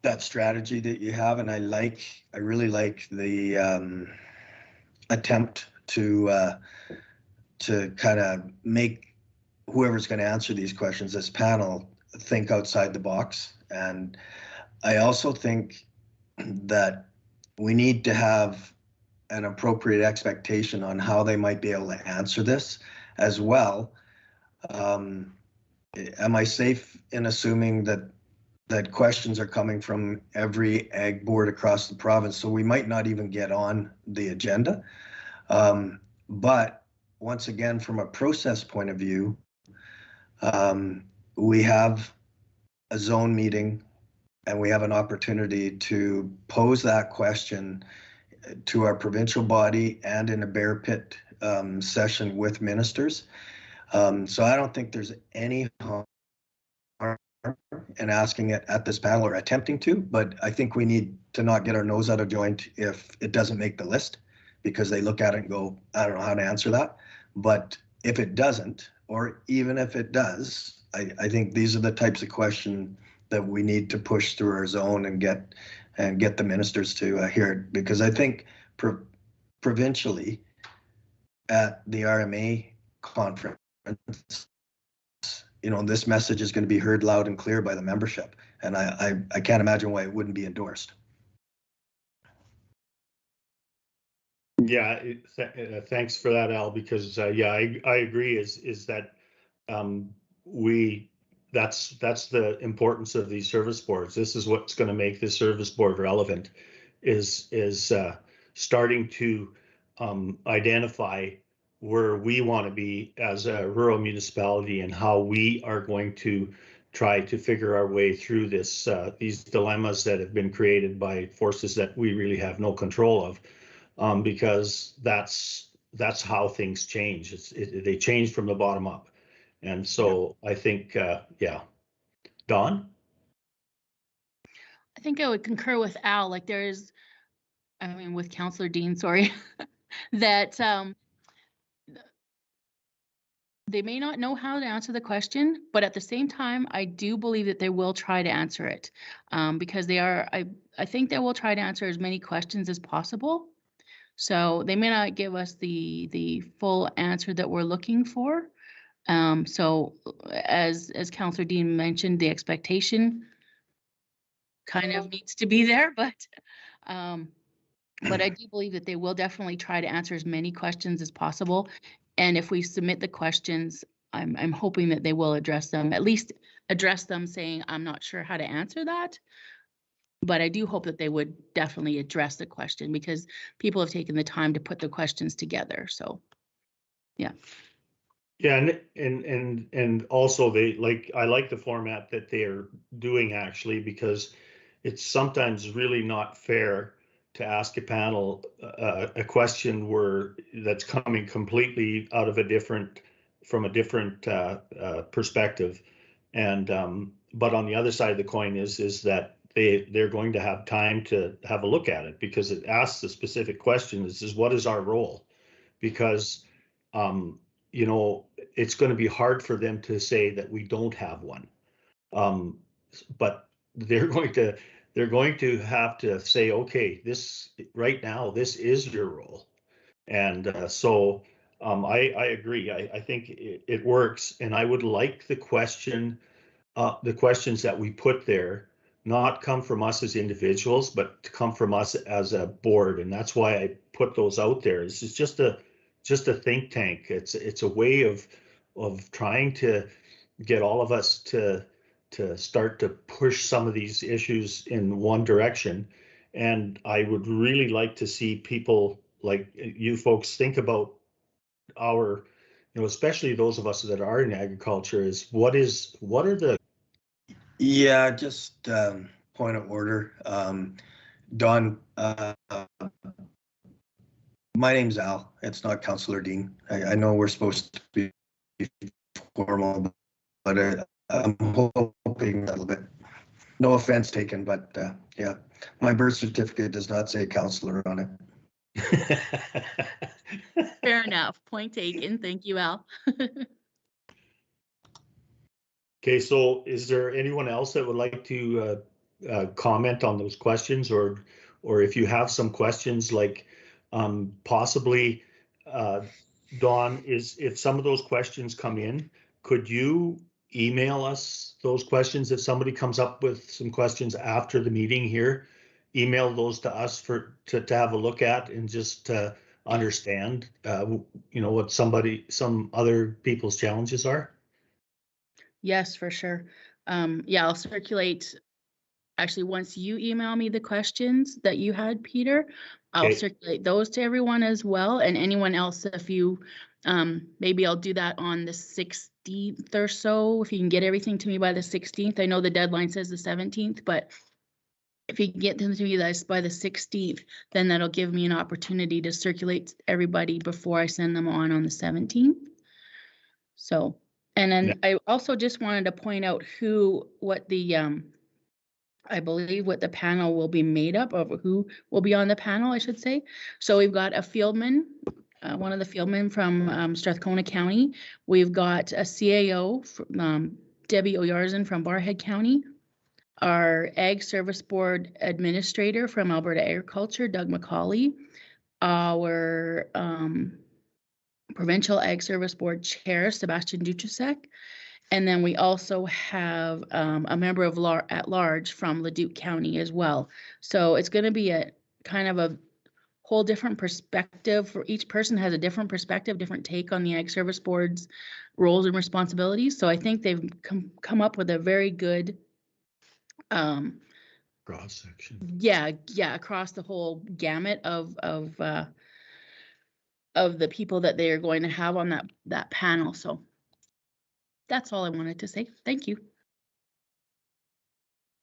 Speaker 2: that strategy that you have, and I really like the attempt to kind of make whoever's going to answer these questions, this panel, think outside the box. And I also think that we need to have an appropriate expectation on how they might be able to answer this as well. Am I safe in assuming that questions are coming from every ag board across the province? So we might not even get on the agenda. But once again, from a process point of view, we have a zone meeting and we have an opportunity to pose that question to our provincial body and in a bear pit session with ministers. So I don't think there's any harm in asking it at this panel or attempting to, but I think we need to not get our nose out of joint if it doesn't make the list, because they look at it and go, I don't know how to answer that. But if it doesn't, or even if it does, I think these are the types of questions that we need to push through our zone and get the ministers to hear it, because I think provincially at the RMA conference, you know, this message is going to be heard loud and clear by the membership, and I can't imagine why it wouldn't be endorsed.
Speaker 6: Yeah, thanks for that, Al, because yeah, I agree. Is that that's the importance of these service boards. This is what's going to make this service board relevant, is starting to identify where we want to be as a rural municipality and how we are going to try to figure our way through this these dilemmas that have been created by forces that we really have no control of, because that's how things change. They change from the bottom up. And so I think, yeah. Dawn?
Speaker 9: I think I would concur with Al, like with Councillor Dean, sorry, that they may not know how to answer the question, but at the same time, I do believe that they will try to answer it, because I think they will try to answer as many questions as possible. So they may not give us the full answer that we're looking for. So as Councillor Dean mentioned, the expectation kind of needs to be there, but I do believe that they will definitely try to answer as many questions as possible. And if we submit the questions, I'm hoping that they will address them, at least address them saying, I'm not sure how to answer that. But I do hope that they would definitely address the question, because people have taken the time to put the questions together. So, yeah.
Speaker 6: Yeah, and also I like the format that they are doing, actually, because it's sometimes really not fair to ask a panel a question that's coming completely out of from a different perspective, and but on the other side of the coin is that they're going to have time to have a look at it, because it asks the specific question. This is, what is our role? Because you know, it's going to be hard for them to say that we don't have one, but they're going to have to say, okay, this right now, this is your role. And so I agree. I think it works, and I would like the questions that we put there not come from us as individuals, but to come from us as a board. And that's why I put those out there. This is just a think tank. It's a way of trying to get all of us to start to push some of these issues in one direction. And I would really like to see people like you folks think about our, especially those of us that are in agriculture, is what are the.
Speaker 2: Yeah, just point of order. Don, my name's Al. It's not Councillor Dean. I know we're supposed to be formal, but I'm hoping a little bit. No offense taken, but yeah, my birth certificate does not say councillor on it.
Speaker 9: Fair enough. Point taken. Thank you, Al.
Speaker 6: Okay, so is there anyone else that would like to comment on those questions, or if you have some questions, like possibly, Dawn, if some of those questions come in, could you email us those questions? If somebody comes up with some questions after the meeting here, email those to us to have a look at and just understand, what some other people's challenges are.
Speaker 9: Yes, for sure. Yeah, I'll circulate. Actually, once you email me the questions that you had, Peter, I'll
Speaker 6: Okay.
Speaker 9: circulate those to everyone as well. And anyone else, if you, maybe I'll do that on the 16th or so. If you can get everything to me by the 16th. I know the deadline says the 17th, but if you can get them to me by the 16th, then that'll give me an opportunity to circulate everybody before I send them on the 17th. So, and then I also just wanted to point out what the, I believe what the panel will be made up of, who will be on the panel, I should say. So we've got a fieldman, one of the fieldmen from Strathcona County. We've got a CAO, Debbie Oyarzen from Barrhead County. Our Ag Service Board Administrator from Alberta Agriculture, Doug McCauley. Our Provincial Ag Service Board Chair, Sebastian Dutrasek. And then we also have a member of at large from Leduc County as well. So it's going to be a kind of a whole different perspective. For each person has a different perspective, different take on the Ag Service Board's roles and responsibilities. So I think they've come up with a very good
Speaker 6: cross section.
Speaker 9: Yeah, across the whole gamut of the people that they are going to have on that panel. So that's all I wanted to say. Thank you.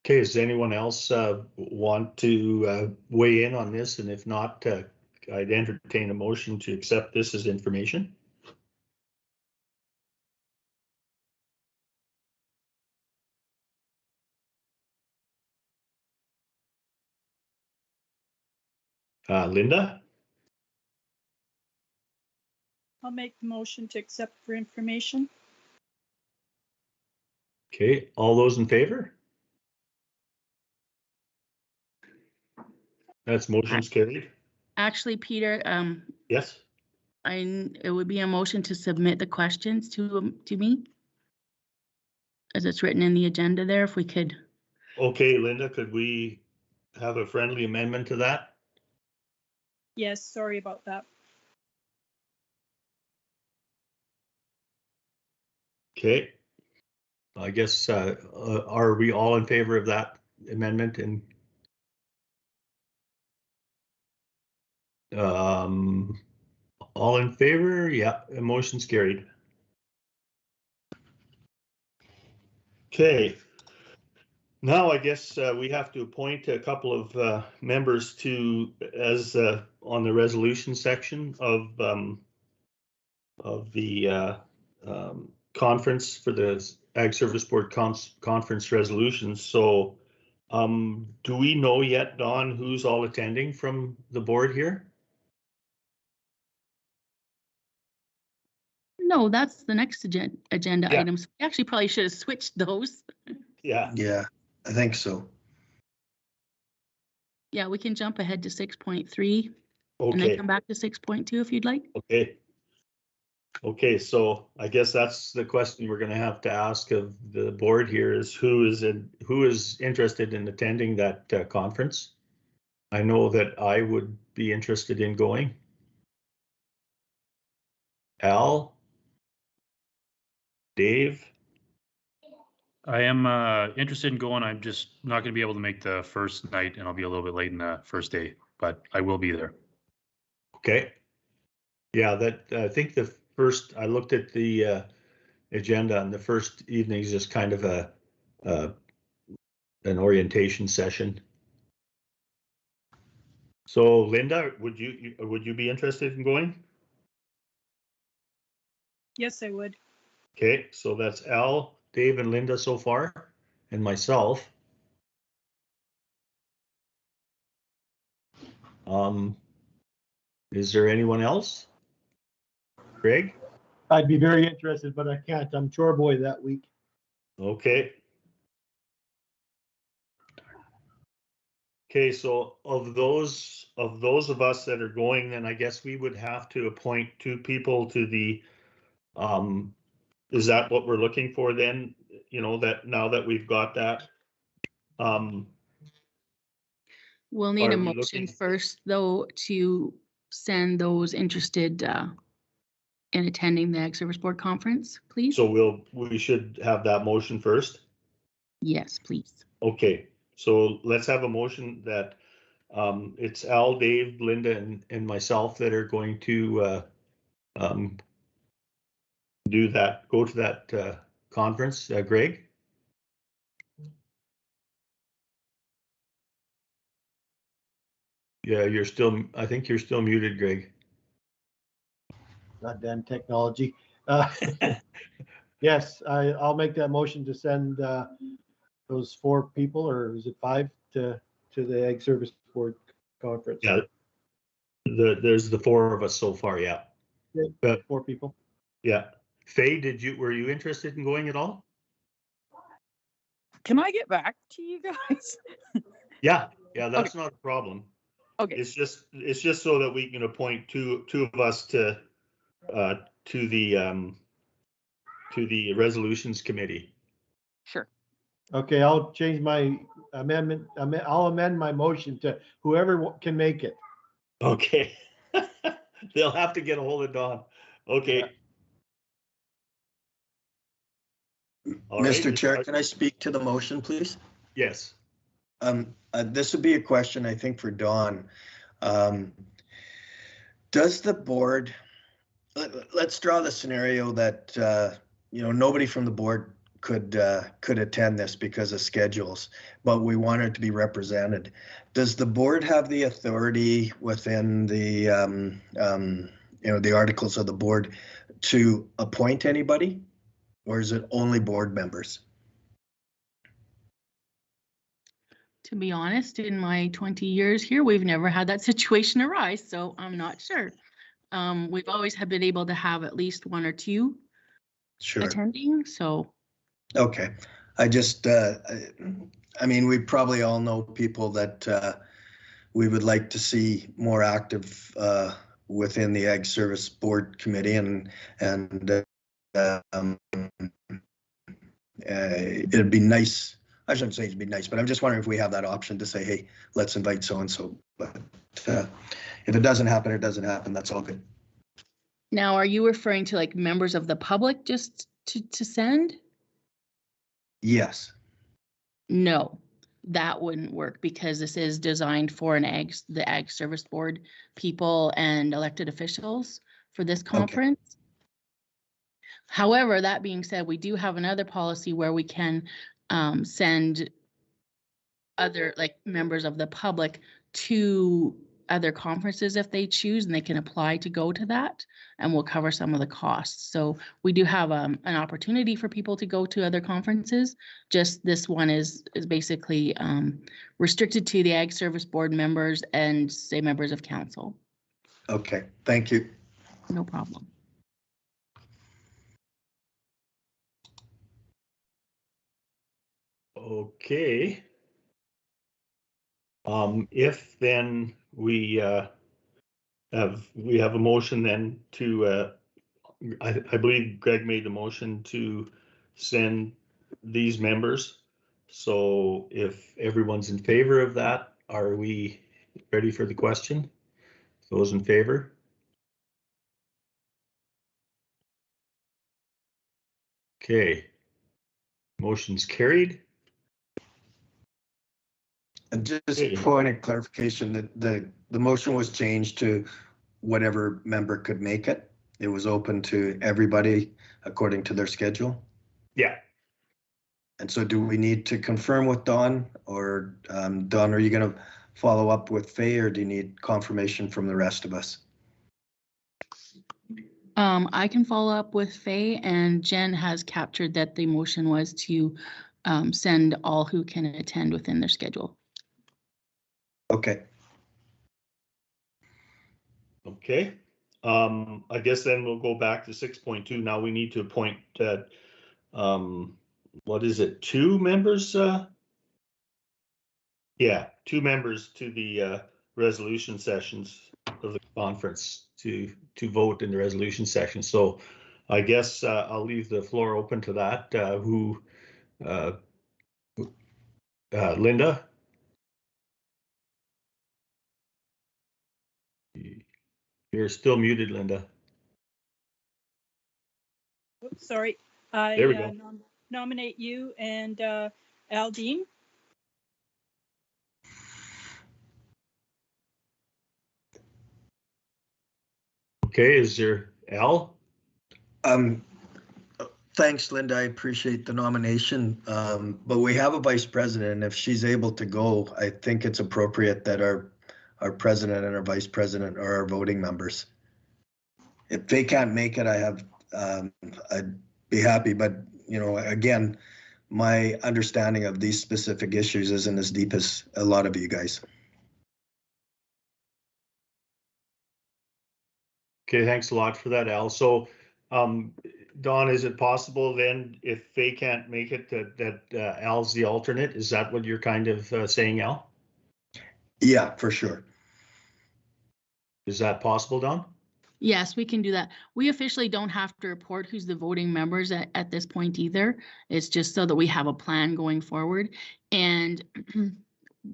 Speaker 6: Okay, does anyone else want to weigh in on this? And if not, I'd entertain a motion to accept this as information. Linda?
Speaker 8: I'll make the motion to accept for information.
Speaker 6: Okay, all those in favor? That's motion's carried.
Speaker 9: Actually, Peter,
Speaker 6: Yes.
Speaker 9: it would be a motion to submit the questions to me, as it's written in the agenda there, if we could.
Speaker 6: Okay, Linda, could we have a friendly amendment to that?
Speaker 8: Yes, sorry about that.
Speaker 6: Okay. I guess, are we all in favor of that amendment? And all in favor? Yeah, motion's carried. Okay. Now I guess we have to appoint a couple of members as on the resolution section of the conference for the Ag Service Board conference resolutions. So do we know yet, Dawn, who's all attending from the board here?
Speaker 9: No, that's the next agenda
Speaker 6: Yeah.
Speaker 9: items. We actually probably should have switched those.
Speaker 6: Yeah.
Speaker 2: Yeah, I think so.
Speaker 9: Yeah, we can jump ahead to 6.3 and then
Speaker 6: Okay.
Speaker 9: come back to 6.2 if you'd like.
Speaker 6: Okay. Okay, so I guess that's the question we're gonna have to ask of the board here is who is interested in attending that conference? I know that I would be interested in going. Al? Dave?
Speaker 7: I am interested in going. I'm just not going to be able to make the first night, and I'll be a little bit late in the first day, but I will be there.
Speaker 6: Okay. Yeah, that I think the first I looked at the agenda, and the first evening is just kind of an orientation session. So Linda, would you be interested in going?
Speaker 8: Yes, I would.
Speaker 6: Okay, so that's Al, Dave, and Linda so far, and myself. Is there anyone else? Greg?
Speaker 11: I'd be very interested, but I can't. I'm chore boy that week.
Speaker 6: Okay. Okay, so of those of us that are going, then I guess we would have to appoint 2 people to the, is that what we're looking for then? You know, that now that we've got that,
Speaker 9: We'll need
Speaker 6: Are
Speaker 9: a
Speaker 6: we
Speaker 9: motion
Speaker 6: looking-
Speaker 9: first, though, to send those interested in attending the Ag Service Board conference, please.
Speaker 6: so we should have that motion first?
Speaker 9: Yes, please.
Speaker 6: Okay, so let's have a motion that it's Al, Dave, Linda, and myself that are going to do that, go to that conference. Greg? Yeah, I think you're still muted, Greg.
Speaker 11: Goddamn technology. Yes, I'll make that motion to send those 4 people, or is it 5, to the Ag Service Board conference.
Speaker 6: Yeah, there's the 4 of us so far, yeah.
Speaker 11: Yeah, 4 people.
Speaker 6: Yeah. Faye, were you interested in going at all?
Speaker 10: Can I get back to you guys?
Speaker 6: Yeah, that's not a problem.
Speaker 10: Okay.
Speaker 6: It's just so that we can appoint two of us to the resolutions committee.
Speaker 10: Sure.
Speaker 11: Okay, I'll change my amendment. I'll amend my motion to whoever can make it.
Speaker 6: Okay. They'll have to get a hold of Don. Okay. All right,
Speaker 2: Mr. Chair, can I speak to the motion, please?
Speaker 6: Yes.
Speaker 2: This would be a question, I think, for Dawn. Does the board, let's draw the scenario that, nobody from the board could attend this because of schedules, but we want it to be represented. Does the board have the authority within the, the articles of the board to appoint anybody? Or is it only board members?
Speaker 9: To be honest, in my 20 years here, we've never had that situation arise, so I'm not sure. We've always been able to have at least 1 or 2
Speaker 2: Sure.
Speaker 9: attending, so.
Speaker 2: Okay. I just, we probably all know people that we would like to see more active within the Ag Service Board Committee, and it'd be nice. I shouldn't say it'd be nice, but I'm just wondering if we have that option to say, hey, let's invite so-and-so. But if it doesn't happen, it doesn't happen. That's all good.
Speaker 9: Now, are you referring to like members of the public just to send?
Speaker 2: Yes.
Speaker 9: No, that wouldn't work because this is designed for the Ag Service Board people and elected officials for this conference. Okay. However, that being said, we do have another policy where we can send other members of the public to other conferences if they choose, and they can apply to go to that, and we'll cover some of the costs. So we do have an opportunity for people to go to other conferences. Just this one is basically restricted to the Ag Service Board members and say members of council.
Speaker 2: Okay, thank you.
Speaker 9: No problem.
Speaker 6: Okay. If then we have a motion then to I believe Greg made the motion to send these members. So if everyone's in favor of that, are we ready for the question? Those in favor? Okay. Motion's carried.
Speaker 2: And just
Speaker 6: Okay.
Speaker 2: point of clarification, that the motion was changed to whatever member could make it. It was open to everybody according to their schedule.
Speaker 6: Yeah.
Speaker 2: And so do we need to confirm with Dawn, or Dawn, are you going to follow up with Faye, or do you need confirmation from the rest of us?
Speaker 9: I can follow up with Faye, and Jen has captured that the motion was to send all who can attend within their schedule.
Speaker 2: Okay.
Speaker 6: Okay. I guess then we'll go back to 6.2. Now we need to appoint what is it, 2 members? Yeah, 2 members to the resolution sessions of the conference to vote in the resolution session. So I guess I'll leave the floor open to that. Linda? You're still muted, Linda.
Speaker 8: Oops, sorry.
Speaker 6: There we go.
Speaker 8: Nominate you and Aldine.
Speaker 6: Okay, is there Al?
Speaker 2: Thanks, Linda. I appreciate the nomination. But we have a vice president, and if she's able to go, I think it's appropriate that our president and our vice president are our voting members. If they can't make it, I'd be happy. But, you know, again, my understanding of these specific issues isn't as deep as a lot of you guys.
Speaker 6: Okay, thanks a lot for that, Al. So, Don, is it possible then, if Faye can't make it, that Al's the alternate? Is that what you're kind of saying, Al?
Speaker 2: Yeah, for sure.
Speaker 6: Is that possible, Don?
Speaker 9: Yes, we can do that. We officially don't have to report who's the voting members at this point either. It's just so that we have a plan going forward. And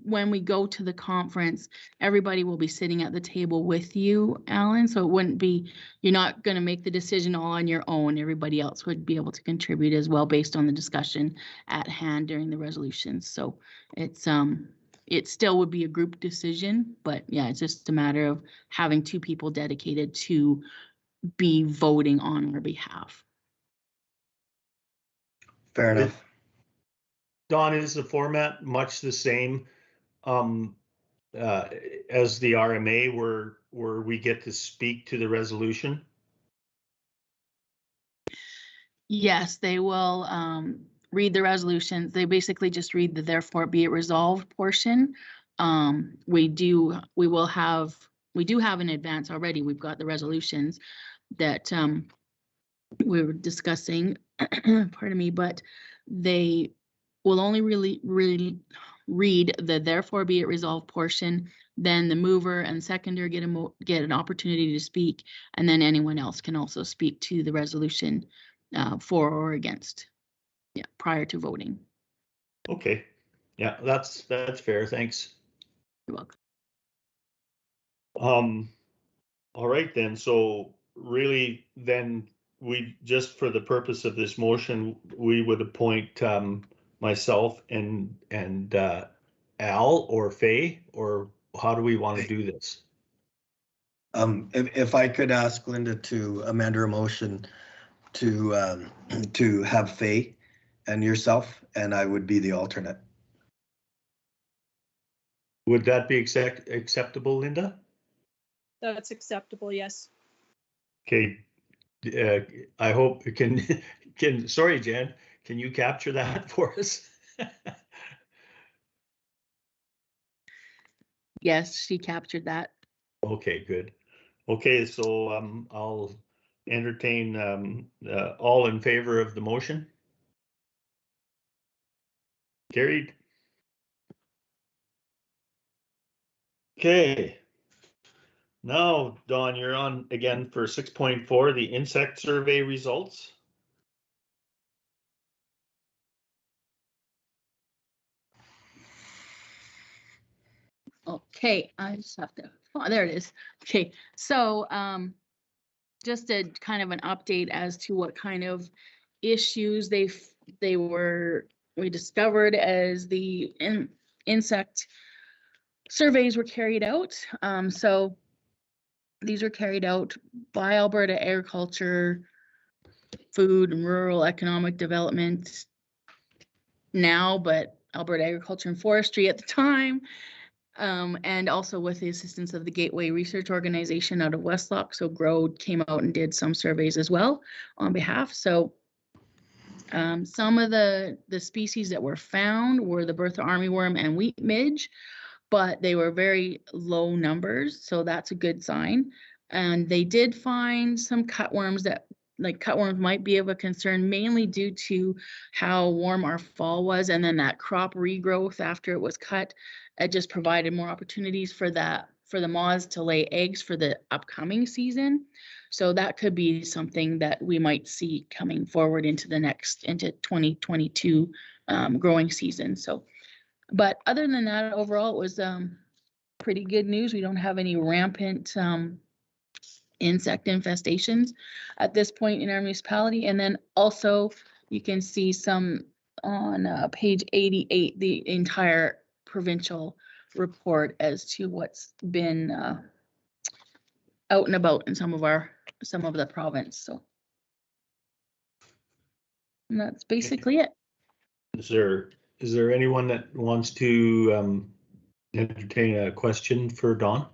Speaker 9: when we go to the conference, everybody will be sitting at the table with you, Alan. So it wouldn't be, you're not going to make the decision all on your own. Everybody else would be able to contribute as well based on the discussion at hand during the resolutions. So it's it still would be a group decision, but yeah, it's just a matter of having 2 people dedicated to be voting on our behalf.
Speaker 2: Fair enough.
Speaker 6: Don, is the format much the same as the RMA, where we get to speak to the resolution?
Speaker 9: Yes, they will read the resolutions. They basically just read the therefore be it resolved portion. We do have in advance already. We've got the resolutions that we were discussing, pardon me, but they will only really read the therefore be it resolved portion. Then the mover and seconder get an opportunity to speak, and then anyone else can also speak to the resolution for or against, yeah, prior to voting.
Speaker 6: Okay, yeah, that's fair. Thanks.
Speaker 9: You're welcome.
Speaker 6: All right then. So really, then we just for the purpose of this motion, we would appoint myself and Al or Faye, or how do we want to do this?
Speaker 2: If I could ask Linda to amend her motion to have Faye and yourself, and I would be the alternate.
Speaker 6: Would that be acceptable, Linda?
Speaker 8: That's acceptable, yes.
Speaker 6: Okay. I hope it can. Sorry, Jen. Can you capture that for us?
Speaker 9: Yes, she captured that.
Speaker 6: Okay, good. Okay, so I'll entertain all in favor of the motion. Carried. Okay. Now, Dawn, you're on again for 6.4, the insect survey results.
Speaker 9: Okay, I just have to, oh, there it is. Okay, so just a kind of an update as to what kind of issues we discovered as the insect surveys were carried out. So these are carried out by Alberta Agriculture, Food and Rural Economic Development now, but Alberta Agriculture and Forestry at the time. And also with the assistance of the Gateway Research Organization out of Westlock. So GROW came out and did some surveys as well on behalf. So some of the species that were found were the Bertha armyworm and wheat midge, but they were very low numbers. So that's a good sign. And they did find some cutworms that, like cutworms might be of a concern, mainly due to how warm our fall was. And then that crop regrowth after it was cut, it just provided more opportunities for the moths to lay eggs for the upcoming season. So that could be something that we might see coming forward into 2022 growing season. So, but other than that, overall, it was pretty good news. We don't have any rampant insect infestations at this point in our municipality. And then also you can see some on page 88, the entire provincial report as to what's been out and about in some of the province. So and that's basically it.
Speaker 6: Is there anyone that wants to entertain a question for Dawn?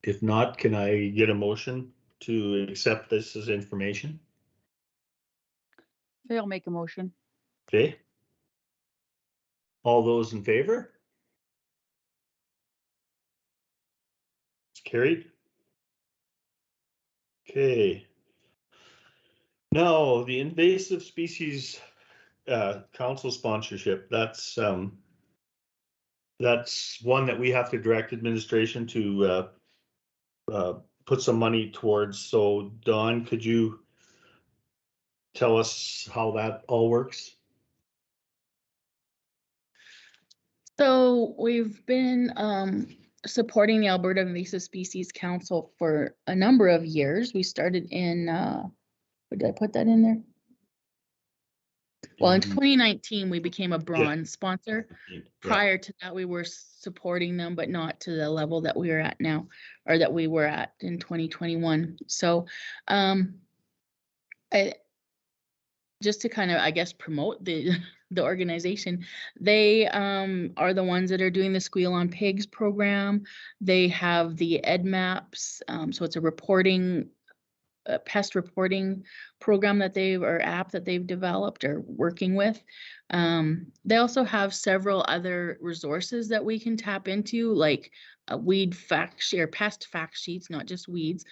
Speaker 6: If not, can I get a motion to accept this as information?
Speaker 10: Okay, I'll make a motion.
Speaker 6: Okay. All those in favor? It's carried. Okay. Now, the invasive species council sponsorship, that's one that we have to direct administration to put some money towards. So Dawn, could you tell us how that all works?
Speaker 9: So we've been supporting the Alberta Invasive Species Council for a number of years. We started in, did I put that in there? Well, in 2019, we became a bronze sponsor.
Speaker 6: Yeah.
Speaker 9: Prior to that, we were supporting them, but not to the level that we are at now, or that we were at in 2021. So just to kind of, I guess, promote the organization, they are the ones that are doing the Squeal on Pigs program. They have the EdMaps, so it's a pest reporting program or app that they've developed or working with. They also have several other resources that we can tap into, like a weed fact sheet or pest fact sheets, not just weeds.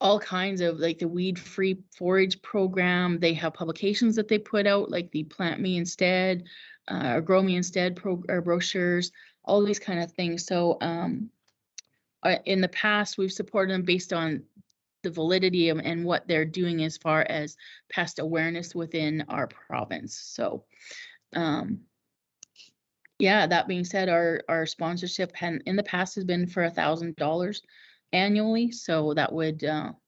Speaker 9: All kinds of, like the weed free forage program. They have publications that they put out, like the Plant Me Instead or Grow Me Instead or brochures, all these kind of things. So in the past, we've supported them based on the validity of, and what they're doing as far as pest awareness within our province. So yeah, that being said, our sponsorship in the past has been for $1,000 annually. So that would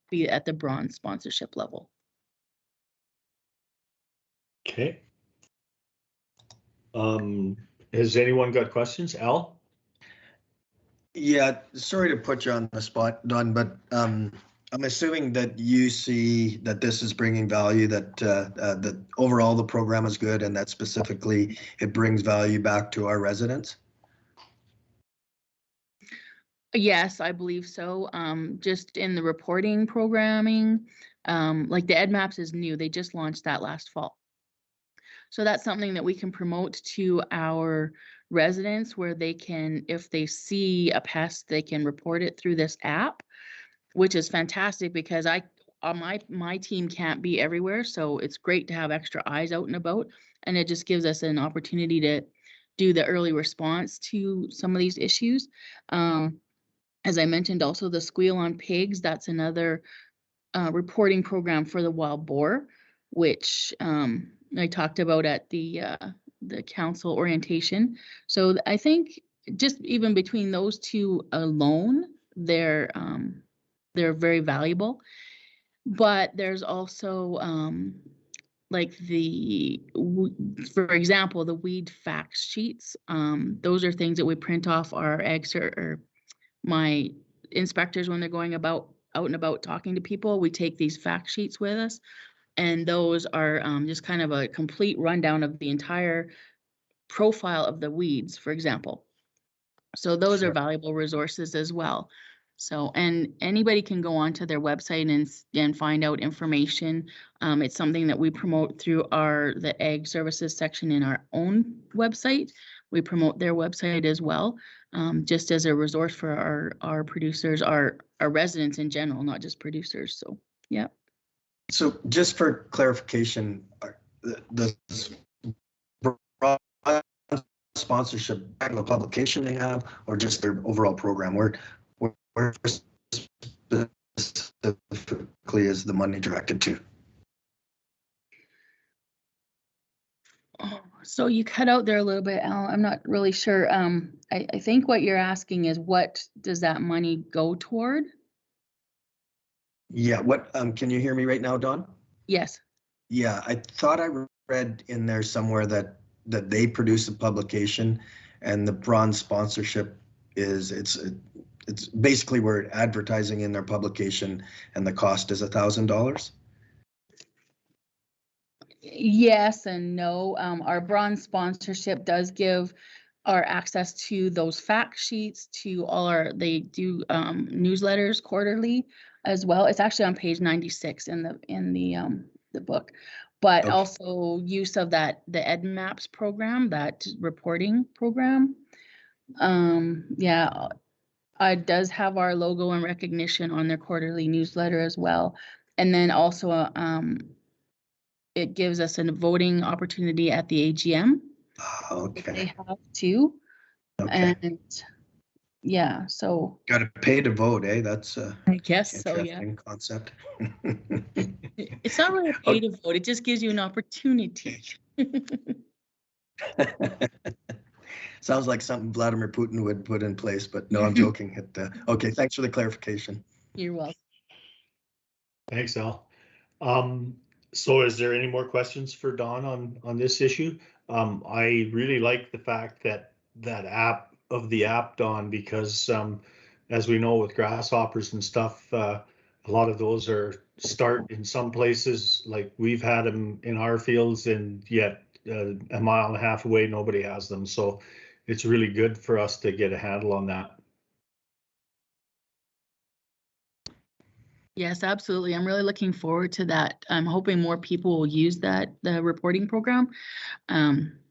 Speaker 9: be at the bronze sponsorship level.
Speaker 6: Okay. Has anyone got questions? Al?
Speaker 2: Yeah, sorry to put you on the spot, Don, but I'm assuming that you see that this is bringing value, that overall the program is good, and that specifically it brings value back to our residents?
Speaker 9: Yes, I believe so. Just in the reporting programming, like the EdMaps is new. They just launched that last fall. So that's something that we can promote to our residents, where they can, if they see a pest, they can report it through this app, which is fantastic because my team can't be everywhere. So it's great to have extra eyes out and about, and it just gives us an opportunity to do the early response to some of these issues. As I mentioned, also the Squeal on Pigs, that's another reporting program for the wild boar, which I talked about at the council orientation. So I think just even between those two alone, they're very valuable. But there's also like for example, the weed fact sheets. Those are things that we print off our or my inspectors when they're going out and about talking to people. We take these fact sheets with us, and those are just kind of a complete rundown of the entire profile of the weeds, for example. So those are valuable resources as well. So, and anybody can go onto their website and find out information. It's something that we promote through the Ag Services section in our own website. We promote their website as well, just as a resource for our producers, our residents in general, not just producers. So, yeah.
Speaker 2: So just for clarification, the sponsorship of a publication they have, or just their overall program? Where specifically is the money directed to?
Speaker 9: Oh, so you cut out there a little bit, Al. I'm not really sure. I think what you're asking is, what does that money go toward?
Speaker 2: Yeah, what, can you hear me right now, Dawn?
Speaker 9: Yes.
Speaker 2: Yeah, I thought I read in there somewhere that they produce a publication, and the bronze sponsorship is, it's basically we're advertising in their publication, and the cost is $1,000.
Speaker 9: Yes and no. Our bronze sponsorship does give our access to those fact sheets, to all they do newsletters quarterly as well. It's actually on page 96 in the book, but
Speaker 2: Okay.
Speaker 9: also use of the EdMaps program, that reporting program. Yeah, it does have our logo and recognition on their quarterly newsletter as well. And then also it gives us a voting opportunity at the AGM.
Speaker 2: Okay.
Speaker 9: They have too.
Speaker 2: Okay.
Speaker 9: And yeah, so.
Speaker 2: Got to pay to vote, eh? That's
Speaker 9: I guess so, yeah.
Speaker 2: interesting concept.
Speaker 9: It's not really a pay to vote. It just gives you an opportunity.
Speaker 2: Sounds like something Vladimir Putin would put in place, but no, I'm joking. Okay, thanks for the clarification.
Speaker 9: You're welcome.
Speaker 6: Thanks, Al. So is there any more questions for Dawn on this issue? I really like the fact that app, Dawn, because as we know with grasshoppers and stuff, a lot of those start in some places, like we've had them in our fields, and yet a mile and a half away, nobody has them. So it's really good for us to get a handle on that.
Speaker 9: Yes, absolutely. I'm really looking forward to that. I'm hoping more people will use the reporting program,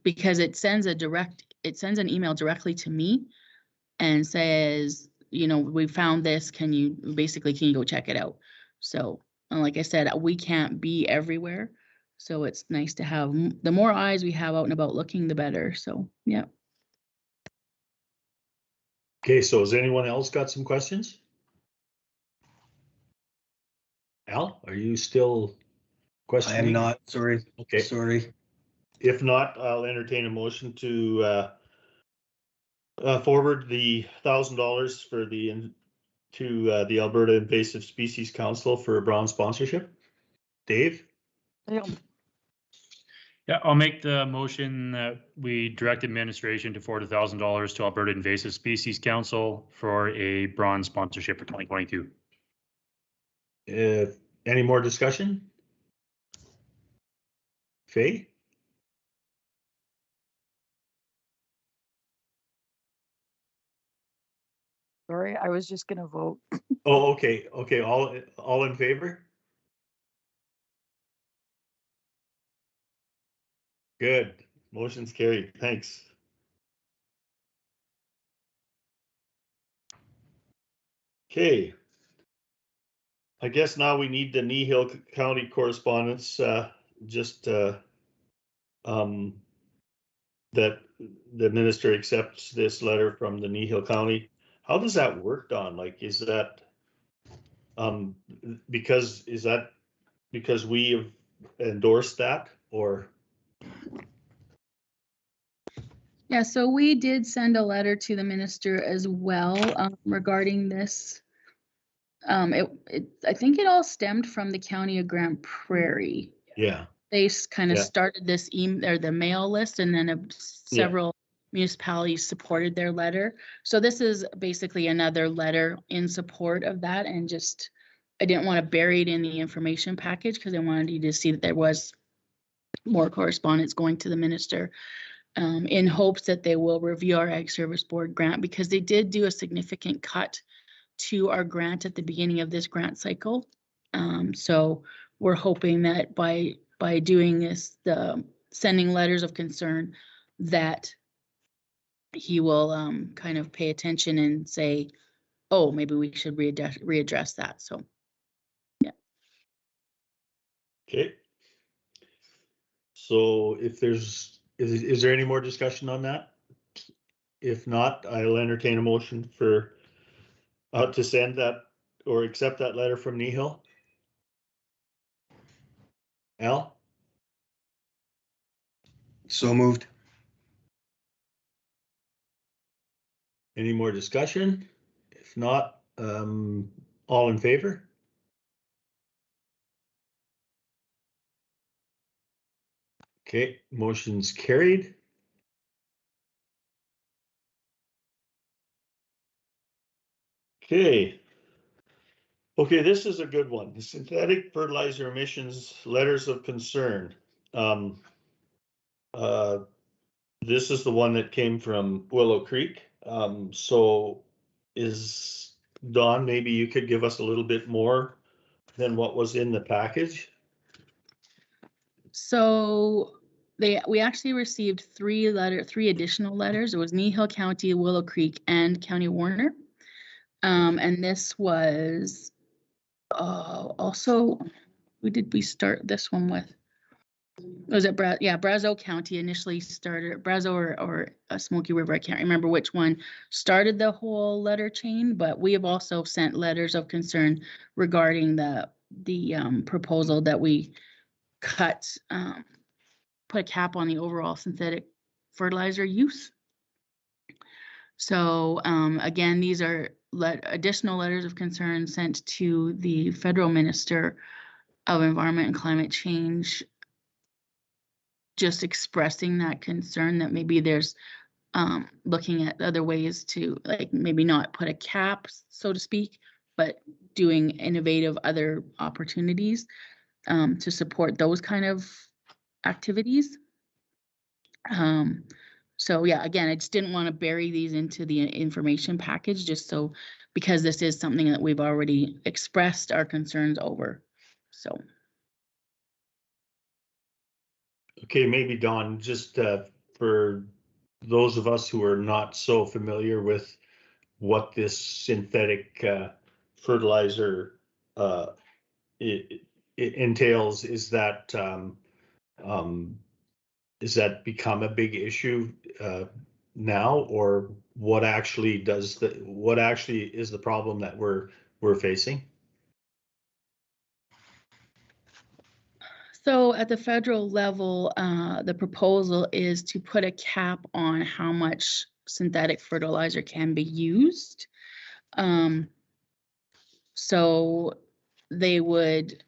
Speaker 9: because it sends an email directly to me and says, we found this. Can you go check it out? So, like I said, we can't be everywhere. So it's nice to have, the more eyes we have out and about looking, the better. So, yeah.
Speaker 6: Okay, so has anyone else got some questions? Al, are you still questioning?
Speaker 2: I am not, sorry.
Speaker 6: Okay.
Speaker 2: Sorry.
Speaker 6: If not, I'll entertain a motion to forward the $1,000 to the Alberta Invasive Species Council for a bronze sponsorship. Dave?
Speaker 7: Yeah, I'll make the motion that we direct administration to forward $1,000 to Alberta Invasive Species Council for a bronze sponsorship for 2022.
Speaker 6: Any more discussion? Faye?
Speaker 10: Sorry, I was just gonna vote.
Speaker 6: Oh, okay. Okay, all in favor? Good. Motion's carried. Thanks. Okay. I guess now we need the Kneehill County correspondence. that the minister accepts this letter from the Nehill County. How does that work, Don? Like, is that because we have endorsed that, or?
Speaker 9: Yeah, so we did send a letter to the minister as well regarding this. I think it all stemmed from the county of Grand Prairie.
Speaker 6: Yeah.
Speaker 9: They kind of
Speaker 6: Yeah.
Speaker 9: started this or the mail list, and then several municipalities supported their letter. So this is basically another letter in support of that, and just I didn't want to bury it in the information package because I wanted you to see that there was more correspondence going to the minister. In hopes that they will review our Ag Service Board grant, because they did do a significant cut to our grant at the beginning of this grant cycle. So we're hoping that by doing this, the sending letters of concern, that he will kind of pay attention and say, oh, maybe we should readdress that. So, yeah.
Speaker 6: Okay. So if there's, is there any more discussion on that? If not, I'll entertain a motion for to send that or accept that letter from Nehill. Al?
Speaker 2: So moved.
Speaker 6: Any more discussion? If not, all in favor? Okay, motion's carried. Okay. Okay, this is a good one. The synthetic fertilizer emissions letters of concern. This is the one that came from Willow Creek. So is Don, maybe you could give us a little bit more than what was in the package?
Speaker 9: So we actually received three additional letters. It was Nehill County, Willow Creek, and County Warner. And this was also, who did we start this one with? Was it Brazeau County initially started, Brazeau or Smoky River, I can't remember which one started the whole letter chain, but we have also sent letters of concern regarding the proposal that we put a cap on the overall synthetic fertilizer use. So again, these are additional letters of concern sent to the federal minister of Environment and Climate Change, just expressing that concern that maybe there's looking at other ways to, like, maybe not put a cap, so to speak, but doing innovative other opportunities to support those kind of activities. So yeah, again, I just didn't want to bury these into the information package, just so, because this is something that we've already expressed our concerns over. So.
Speaker 6: Okay, maybe Don, just for those of us who are not so familiar with what this synthetic fertilizer it entails, is that become a big issue now, or what actually is the problem that we're facing?
Speaker 9: So at the federal level, the proposal is to put a cap on how much synthetic fertilizer can be used. So they would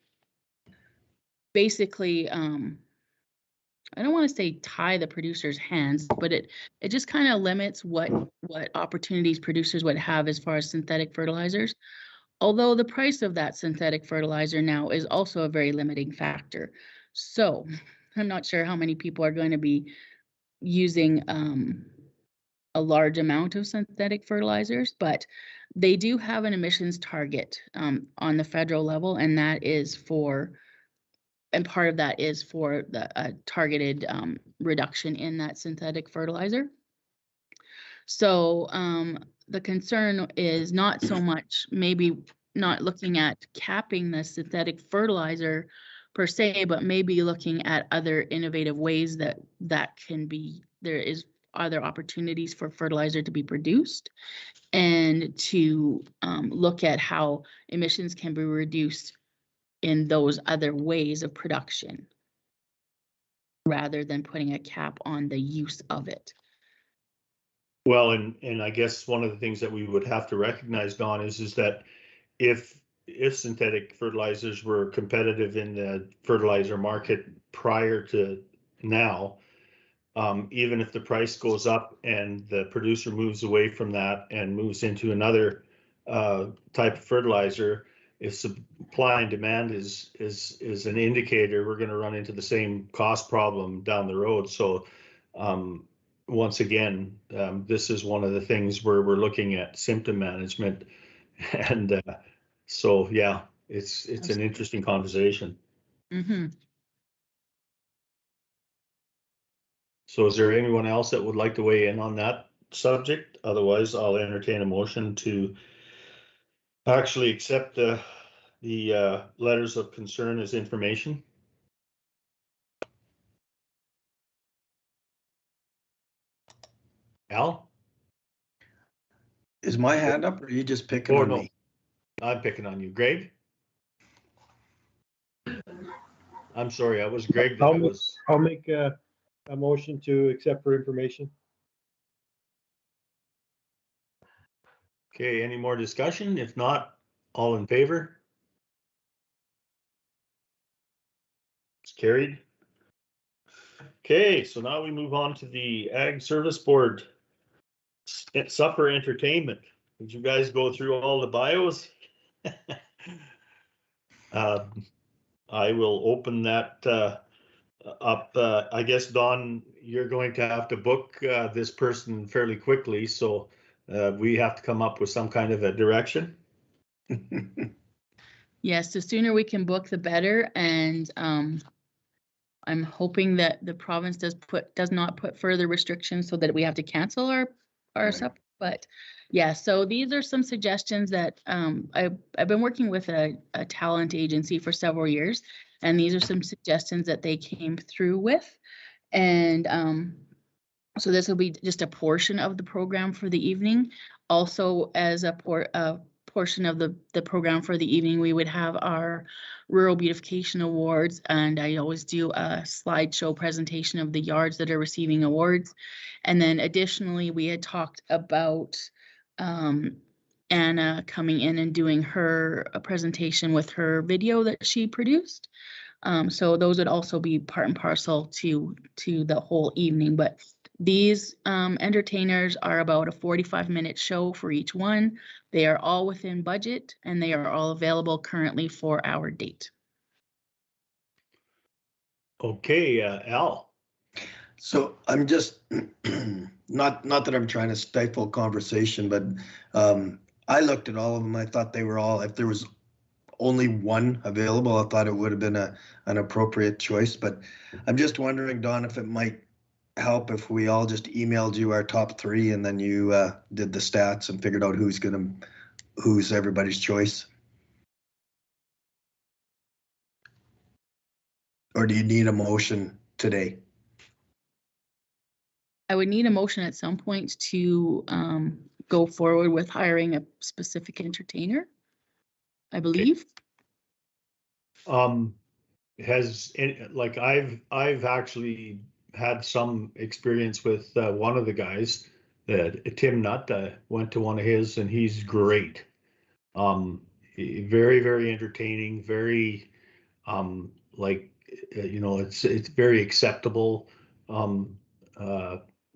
Speaker 9: basically, I don't want to say tie the producers' hands, but it just kind of limits what opportunities producers would have as far as synthetic fertilizers. Although the price of that synthetic fertilizer now is also a very limiting factor. So I'm not sure how many people are going to be using a large amount of synthetic fertilizers, but they do have an emissions target on the federal level, and that is part of that is for the targeted reduction in that synthetic fertilizer. So the concern is not so much maybe not looking at capping the synthetic fertilizer per se, but maybe looking at other innovative ways that can be there is other opportunities for fertilizer to be produced, and to look at how emissions can be reduced in those other ways of production, rather than putting a cap on the use of it.
Speaker 6: Well, and I guess one of the things that we would have to recognize, Don, is that if synthetic fertilizers were competitive in the fertilizer market prior to now, even if the price goes up and the producer moves away from that and moves into another type of fertilizer, if supply and demand is an indicator, we're going to run into the same cost problem down the road. So once again, this is one of the things where we're looking at symptom management, and so yeah, it's an interesting conversation.
Speaker 9: Mm-hmm.
Speaker 6: So is there anyone else that would like to weigh in on that subject? Otherwise, I'll entertain a motion to actually accept the letters of concern as information. Al?
Speaker 2: Is my hand up or are you just picking on me?
Speaker 6: I'm picking on you. Greg? I'm sorry, I was Greg.
Speaker 11: I'll make a motion to accept for information.
Speaker 6: Okay, any more discussion? If not, all in favor? It's carried. Okay, so now we move on to the Ag Service Board supper entertainment. Did you guys go through all the bios? I will open that up. I guess, Don, you're going to have to book this person fairly quickly, so we have to come up with some kind of a direction.
Speaker 9: Yes, the sooner we can book, the better. And I'm hoping that the province does not put further restrictions so that we have to cancel our supper. But yeah, so these are some suggestions that I've been working with a talent agency for several years, and these are some suggestions that they came through with. And so this will be just a portion of the program for the evening. Also, as a portion of the program for the evening, we would have our Rural Beautification Awards, and I always do a slideshow presentation of the yards that are receiving awards. And then additionally, we had talked about Anna coming in and doing her presentation with her video that she produced. So those would also be part and parcel to the whole evening. But these entertainers are about a 45-minute show for each one. They are all within budget, and they are all available currently for our date.
Speaker 6: Okay, Al.
Speaker 2: So I'm just, not that I'm trying to stifle conversation, but I looked at all of them. I thought they were all, if there was only one available, I thought it would have been an appropriate choice. But I'm just wondering, Don, if it might help if we all just emailed you our top three and then you did the stats and figured out who's everybody's choice. Or do you need a motion today?
Speaker 9: I would need a motion at some point to go forward with hiring a specific entertainer, I believe.
Speaker 6: I've actually had some experience with one of the guys, Tim Nutt. Went to one of his, and he's great. Very, very entertaining. Very, it's very acceptable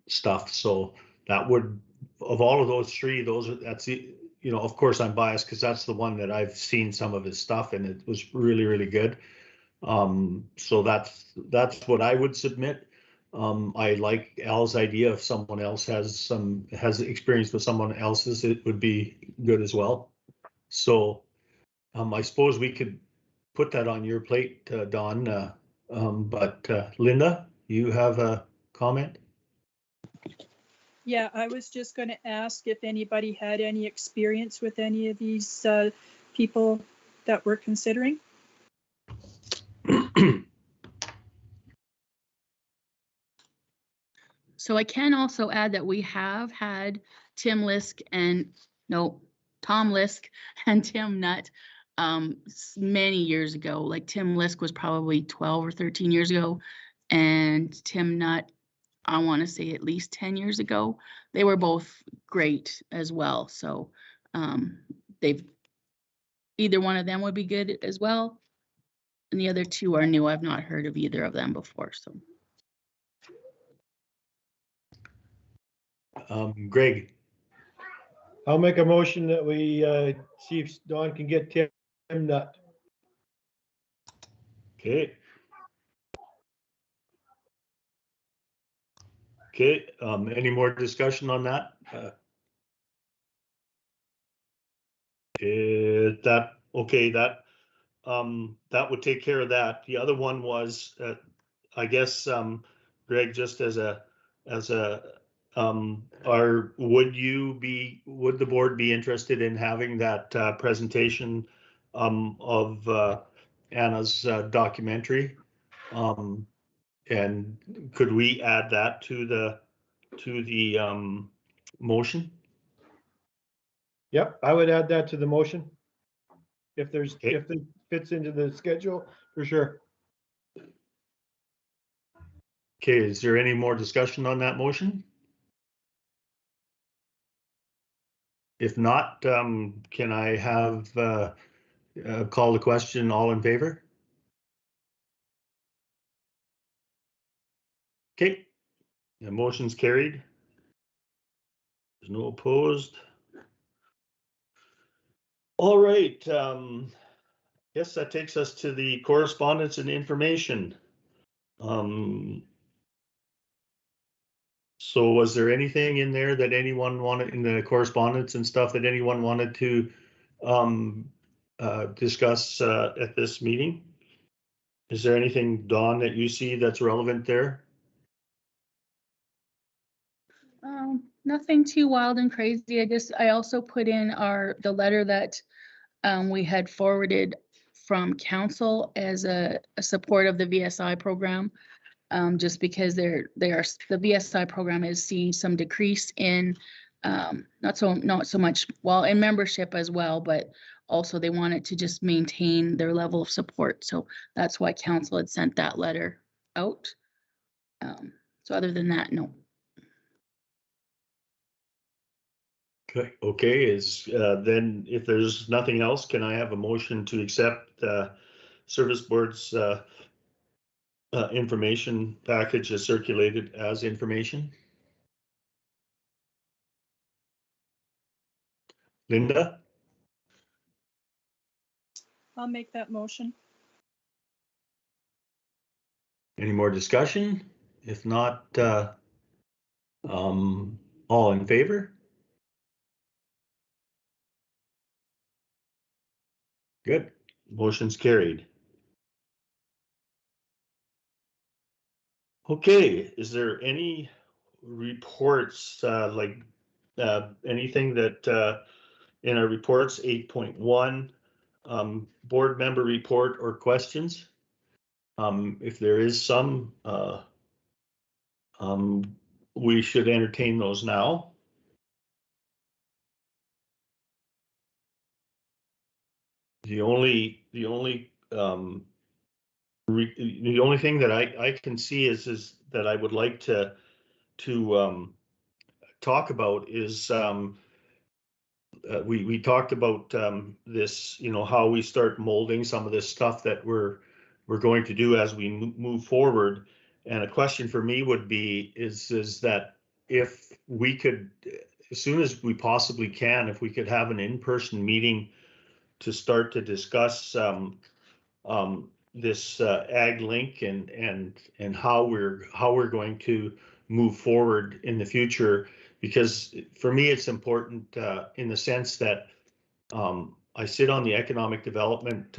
Speaker 6: stuff. So that would, of all of those three, of course I'm biased because that's the one that I've seen some of his stuff, and it was really, really good. So that's what I would submit. I like Al's idea. If someone else has experience with someone else's, it would be good as well. So I suppose we could put that on your plate, Don. But Linda, you have a comment?
Speaker 8: Yeah, I was just going to ask if anybody had any experience with any of these people that we're considering.
Speaker 9: So I can also add that we have had Tom Lisk and Tim Nutt many years ago. Like Tim Lisk was probably 12 or 13 years ago, and Tim Nutt, I want to say at least 10 years ago. They were both great as well. So either one of them would be good as well. And the other two are new. I've not heard of either of them before. So
Speaker 6: Greg,
Speaker 11: I'll make a motion that we see if Don can get Tim Nutt.
Speaker 6: okay. Okay, any more discussion on that? That would take care of that. The other one was, I guess, Greg, just would the board be interested in having that presentation of Anna's documentary? And could we add that to the motion?
Speaker 11: Yep, I would add that to the motion. If it
Speaker 6: Okay.
Speaker 11: fits into the schedule, for sure.
Speaker 6: Okay, is there any more discussion on that motion? If not, can I have call the question, all in favor? Okay, the motion's carried. There's no opposed. All right, yes, that takes us to the correspondence and information. So was there anything in there that anyone wanted, in the correspondence and stuff, that anyone wanted to discuss at this meeting? Is there anything, Dawn, that you see that's relevant there?
Speaker 9: nothing too wild and crazy. I also put in the letter that we had forwarded from council as a support of the VSI program. Just because the VSI program is seeing some decrease in not so much, well, in membership as well, but also they wanted to just maintain their level of support. So that's why council had sent that letter out. So other than that, no.
Speaker 6: Okay, then if there's nothing else, can I have a motion to accept service board's information package as circulated as information? Linda?
Speaker 8: I'll make that motion.
Speaker 6: Any more discussion? If not, all in favor? Good, motion's carried. Okay, is there any reports, anything that in our reports 8.1, board member report or questions? If there is some, we should entertain those now. The only thing that I can see is that I would like to talk about is we talked about this, how we start molding some of this stuff that we're going to do as we move forward. And a question for me would be is that if we could, as soon as we possibly can, if we could have an in-person meeting to start to discuss this ag link and how we're going to move forward in the future, because for me it's important in the sense that I sit on the economic development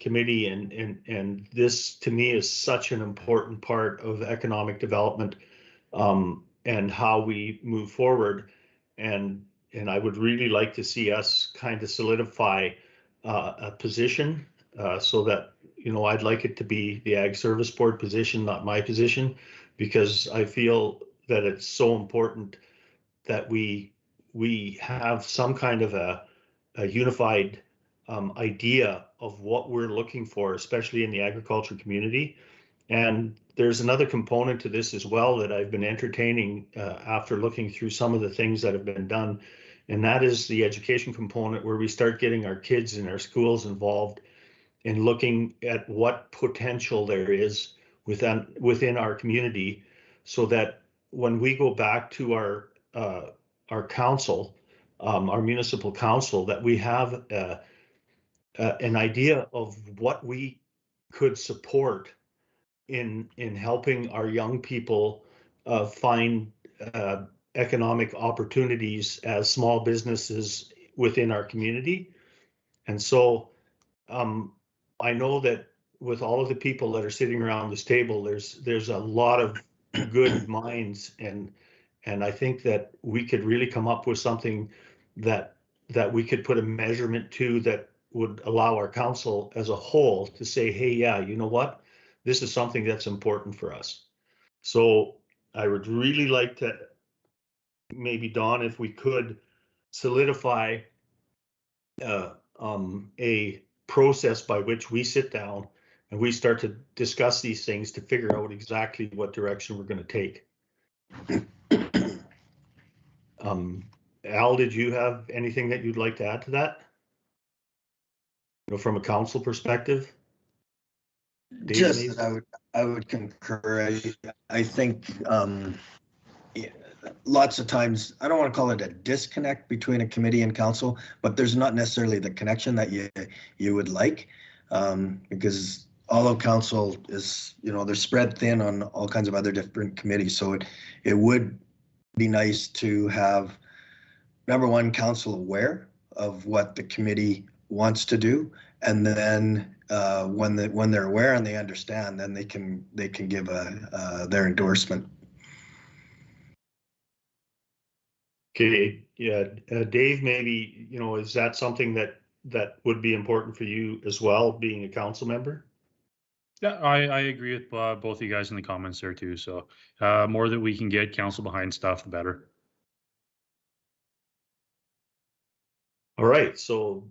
Speaker 6: committee, and this to me is such an important part of economic development and how we move forward, and I would really like to see us kind of solidify a position so that, I'd like it to be the Ag Service Board position, not my position, because I feel that it's so important that we have some kind of a unified idea of what we're looking for, especially in the agriculture community. And there's another component to this as well that I've been entertaining after looking through some of the things that have been done, and that is the education component, where we start getting our kids in our schools involved in looking at what potential there is within our community, so that when we go back to our council, our municipal council, that we have an idea of what we could support in helping our young people find economic opportunities as small businesses within our community. And so I know that with all of the people that are sitting around this table, there's a lot of good minds, and I think that we could really come up with something that we could put a measurement to, that would allow our council as a whole to say, hey, yeah, you know what? This is something that's important for us. So I would really like to, maybe Dawn, if we could solidify a process by which we sit down and we start to discuss these things to figure out exactly what direction we're going to take. Al, did you have anything that you'd like to add to that? You know, from a council perspective? Dave,
Speaker 2: Just
Speaker 6: maybe?
Speaker 2: that I would concur. I think yeah, lots of times, I don't want to call it a disconnect between a committee and council, but there's not necessarily the connection that you would like, because although council is, you know, they're spread thin on all kinds of other different committees, so it would be nice to have, number one, council aware of what the committee wants to do, and then when they're aware and they understand, then they can give their endorsement.
Speaker 6: Okay, yeah, Dave, maybe, you know, is that something that would be important for you as well, being a council member?
Speaker 7: Yeah, I agree with both of you guys in the comments there too. So more that we can get council behind stuff, the better.
Speaker 6: All right, so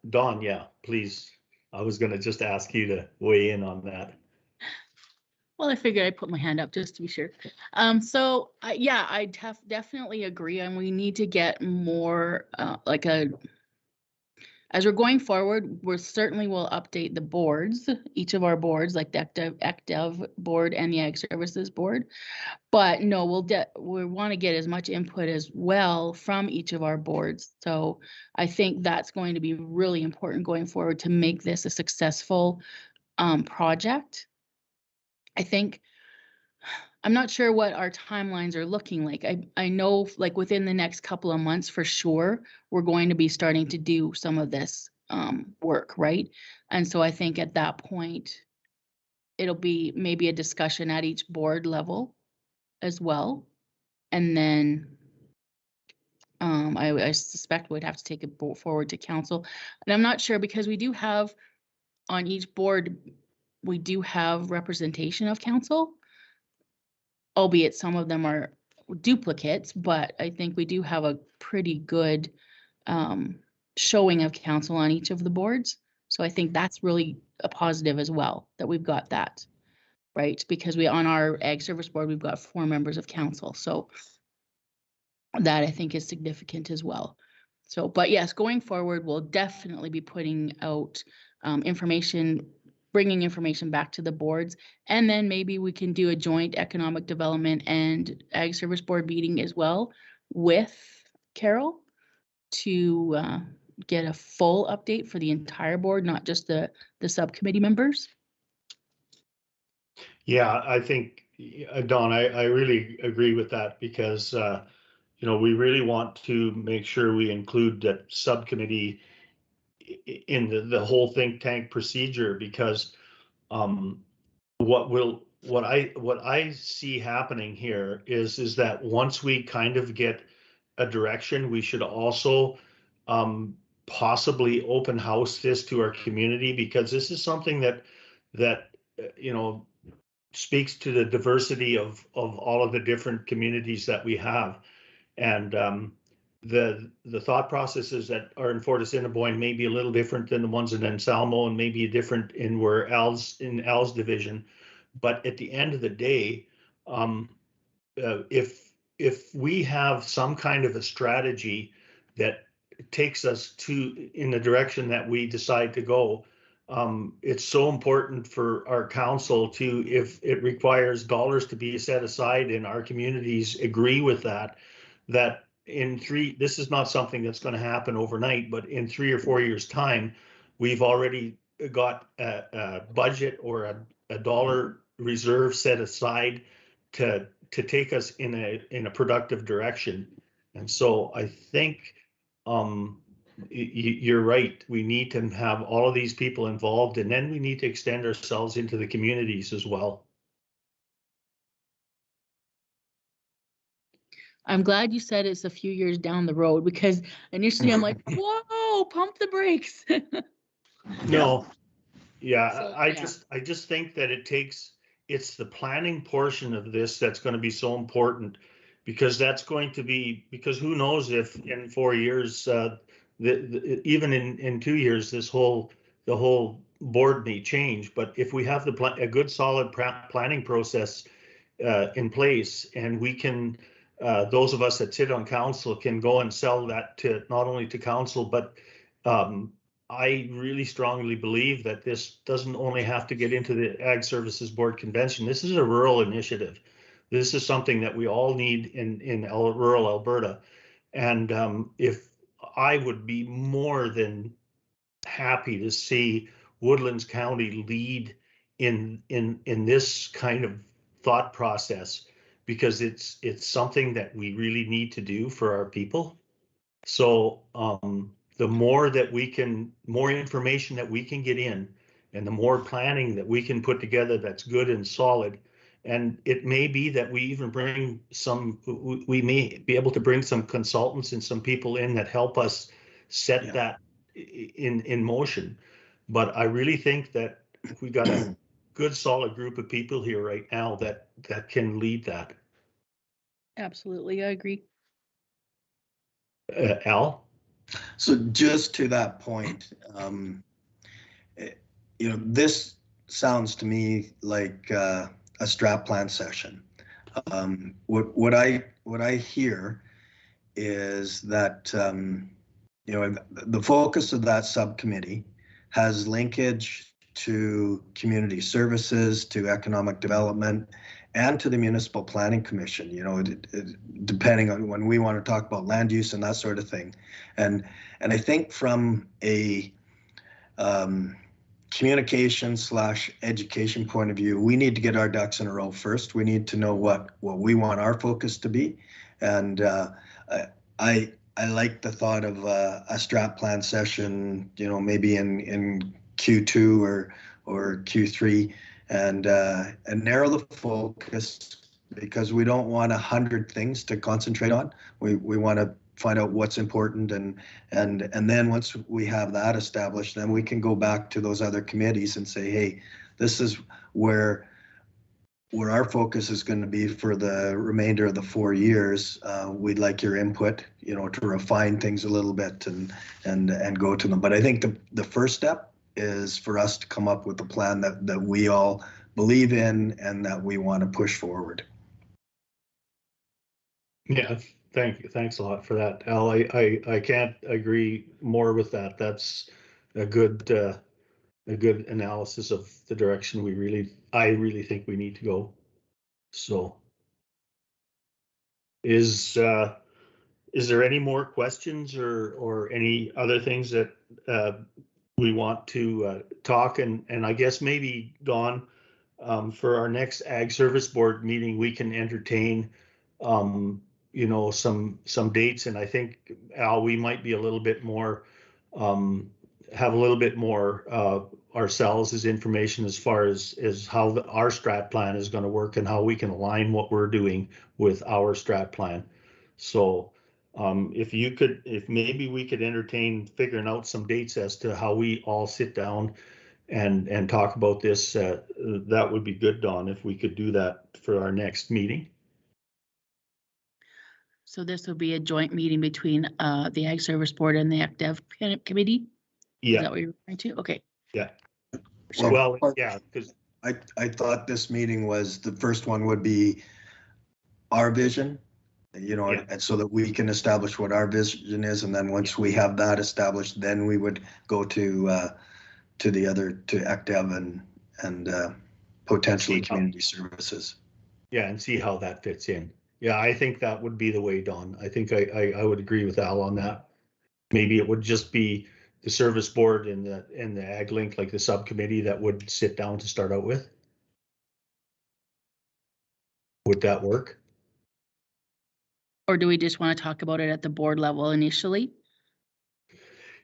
Speaker 6: Dawn, yeah, please. I was going to just ask you to weigh in on that.
Speaker 9: Well, I figured I'd put my hand up just to be sure. Yeah, I definitely agree, and we need to get more as we're going forward, we certainly will update the boards, each of our boards, like the ECDev board and the Ag Services board. But no, we want to get as much input as well from each of our boards. So I think that's going to be really important going forward to make this a successful project. I think, I'm not sure what our timelines are looking like. I know, like, within the next couple of months for sure, we're going to be starting to do some of this work, right? And so I think at that point, it'll be maybe a discussion at each board level as well. And then I suspect we'd have to take it forward to council. And I'm not sure, because we do have on each board, we do have representation of council, albeit some of them are duplicates, but I think we do have a pretty good showing of council on each of the boards. So I think that's really a positive as well, that we've got that, right? Because on our Ag Service board, we've got 4 members of council. So that I think is significant as well. So, but yes, going forward, we'll definitely be putting out information, bringing information back to the boards, and then maybe we can do a joint economic development and Ag Service board meeting as well with Carol to get a full update for the entire board, not just the subcommittee members.
Speaker 6: Yeah, I think, Dawn, I really agree with that, because you know, we really want to make sure we include that subcommittee in the whole think tank procedure, because what I see happening here is that once we kind of get a direction, we should also possibly open house this to our community, because this is something that you know, speaks to the diversity of all of the different communities that we have. And the thought processes that are in Fort Assiniboine may be a little different than the ones in Anselmo, and maybe different in where Al's division. But at the end of the day, if we have some kind of a strategy that takes us in the direction that we decide to go, it's so important for our council to, if it requires dollars to be set aside and our communities agree with that this is not something that's going to happen overnight, but in 3 or 4 years' time, we've already got a budget or a dollar reserve set aside to take us in a productive direction. And so I think you're right. We need to have all of these people involved, and then we need to extend ourselves into the communities as well.
Speaker 9: I'm glad you said it's a few years down the road, because initially I'm like, whoa, pump the brakes.
Speaker 6: No, yeah,
Speaker 9: So,
Speaker 6: I
Speaker 9: yeah.
Speaker 6: just think that it's the planning portion of this that's going to be so important, because because who knows if in 4 years, even in 2 years, the whole board may change. But if we have a good solid planning process in place, and we can, those of us that sit on council can go and sell that to not only to council, but I really strongly believe that this doesn't only have to get into the Ag Services Board convention. This is a rural initiative. This is something that we all need in rural Alberta. And if I would be more than happy to see Woodlands County lead in this kind of thought process, because it's something that we really need to do for our people. So the more information that we can get in, and the more planning that we can put together that's good and solid, and it may be that we even we may be able to bring some consultants and some people in that help us set that in motion. But I really think that we got a good solid group of people here right now that can lead that.
Speaker 9: Absolutely, I agree.
Speaker 6: Al?
Speaker 2: So just to that point, this sounds to me like a strat plan session. What I hear is that the focus of that subcommittee has linkage to community services, to economic development, and to the Municipal Planning Commission, depending on when we want to talk about land use and that sort of thing. And I think from a communication/education point of view, we need to get our ducks in a row first. We need to know what we want our focus to be. And I like the thought of a strat plan session, maybe in Q2 or Q3, and narrow the focus, because we don't want 100 things to concentrate on. We want to find out what's important, and then once we have that established, then we can go back to those other committees and say, hey, this is where our focus is going to be for the remainder of the 4 years. We'd like your input, to refine things a little bit and go to them. But I think the first step is for us to come up with a plan that we all believe in and that we want to push forward.
Speaker 6: Yeah, thank you. Thanks a lot for that, Al. I can't agree more with that. That's a good analysis of the direction I really think we need to go. So is there any more questions or any other things that we want to talk? And I guess maybe, Dawn, for our next Ag Service Board meeting, we can entertain some dates. And I think, Al, we might be a little bit more have a little bit more ourselves as information as far as how our strat plan is going to work, and how we can align what we're doing with our strat plan. So if maybe we could entertain figuring out some dates as to how we all sit down and talk about this, that would be good, Don, if we could do that for our next meeting.
Speaker 9: So this would be a joint meeting between the Ag Service Board and the ACDev Committee? Is
Speaker 6: Yeah,
Speaker 9: that what you're referring to? Okay.
Speaker 6: yeah.
Speaker 2: Well,
Speaker 6: Well, yeah, because
Speaker 2: I thought this meeting was, the first one would be our vision, you know,
Speaker 6: Yeah.
Speaker 2: and so that we can establish what our vision is, and then once we have that established, then we would go to the other, to ACDev and potentially community services.
Speaker 6: yeah, and see how that fits in. Yeah, I think that would be the way, Don. I think I would agree with Al on that. Maybe it would just be the service board and the Ag Link, like the subcommittee that would sit down to start out with. Would that work?
Speaker 9: Or do we just want to talk about it at the board level initially?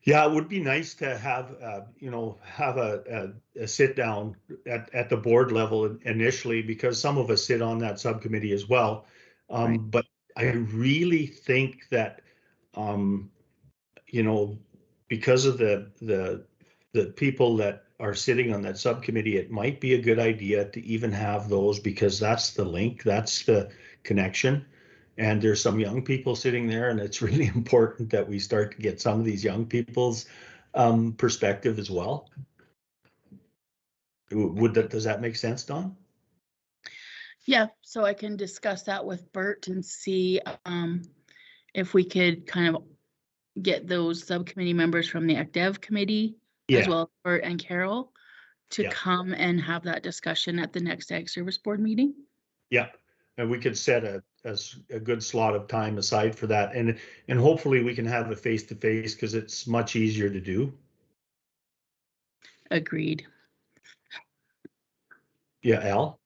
Speaker 6: Yeah, it would be nice to have, you know, have a sit down at the board level initially, because some of us sit on that subcommittee as well.
Speaker 2: Right.
Speaker 6: But I really think that, you know, because of the people that are sitting on that subcommittee, it might be a good idea to even have those, because that's the link, that's the connection. And there's some young people sitting there, and it's really important that we start to get some of these young people's perspective as well. Does that make sense, Don?
Speaker 9: Yeah, so I can discuss that with Bert and see if we could kind of get those subcommittee members from the ACDev committee, as
Speaker 6: Yeah.
Speaker 9: well as Bert and Carol, to
Speaker 6: Yeah.
Speaker 9: come and have that discussion at the next Ag Service Board meeting.
Speaker 6: Yeah, and we could set a good slot of time aside for that, and hopefully we can have it face to face, because it's much easier to do.
Speaker 9: Agreed.
Speaker 6: Yeah, Al?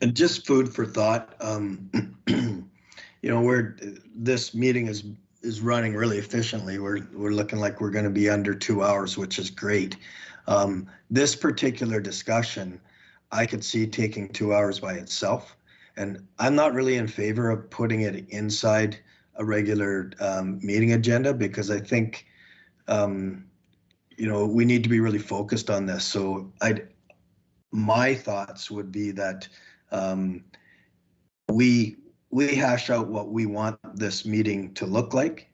Speaker 2: And just food for thought, you know, this meeting is running really efficiently. We're looking like we're going to be under 2 hours, which is great. This particular discussion, I could see taking 2 hours by itself, and I'm not really in favor of putting it inside a regular meeting agenda, because I think, you know, we need to be really focused on this. So my thoughts would be that we hash out what we want this meeting to look like,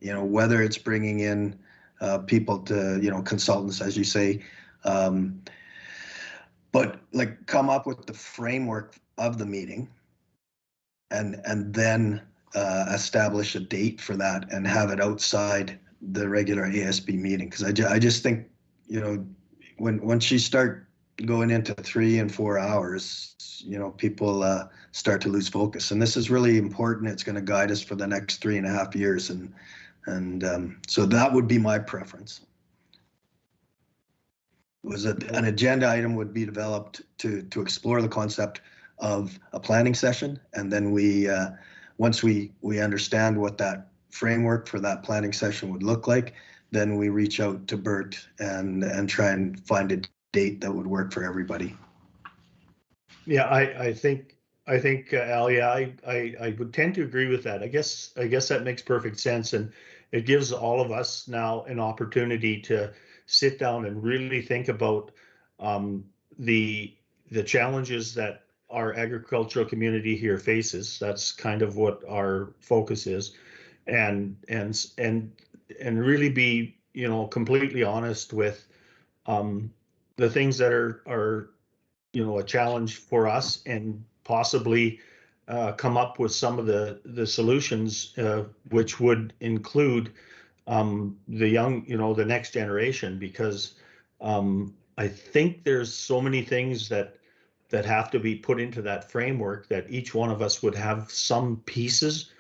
Speaker 2: you know, whether it's bringing in people to, you know, consultants, as you say, but like come up with the framework of the meeting, and then establish a date for that and have it outside the regular ASB meeting. Because I just think, you know, once you start going into 3 and 4 hours, you know, people start to lose focus, and this is really important. It's going to guide us for the next 3.5 years, and so that would be my preference. Was an agenda item would be developed to explore the concept of a planning session, and then we once we understand what that framework for that planning session would look like, then we reach out to Bert and try and find a date that would work for everybody.
Speaker 6: Yeah, I think Al, yeah, I would tend to agree with that. I guess that makes perfect sense, and it gives all of us now an opportunity to sit down and really think about the challenges that our agricultural community here faces. That's kind of what our focus is, and really be, you know, completely honest with the things that are, you know, a challenge for us, and possibly come up with some of the solutions, which would include the young, you know, the next generation, because I think there's so many things that have to be put into that framework, that each one of us would have some pieces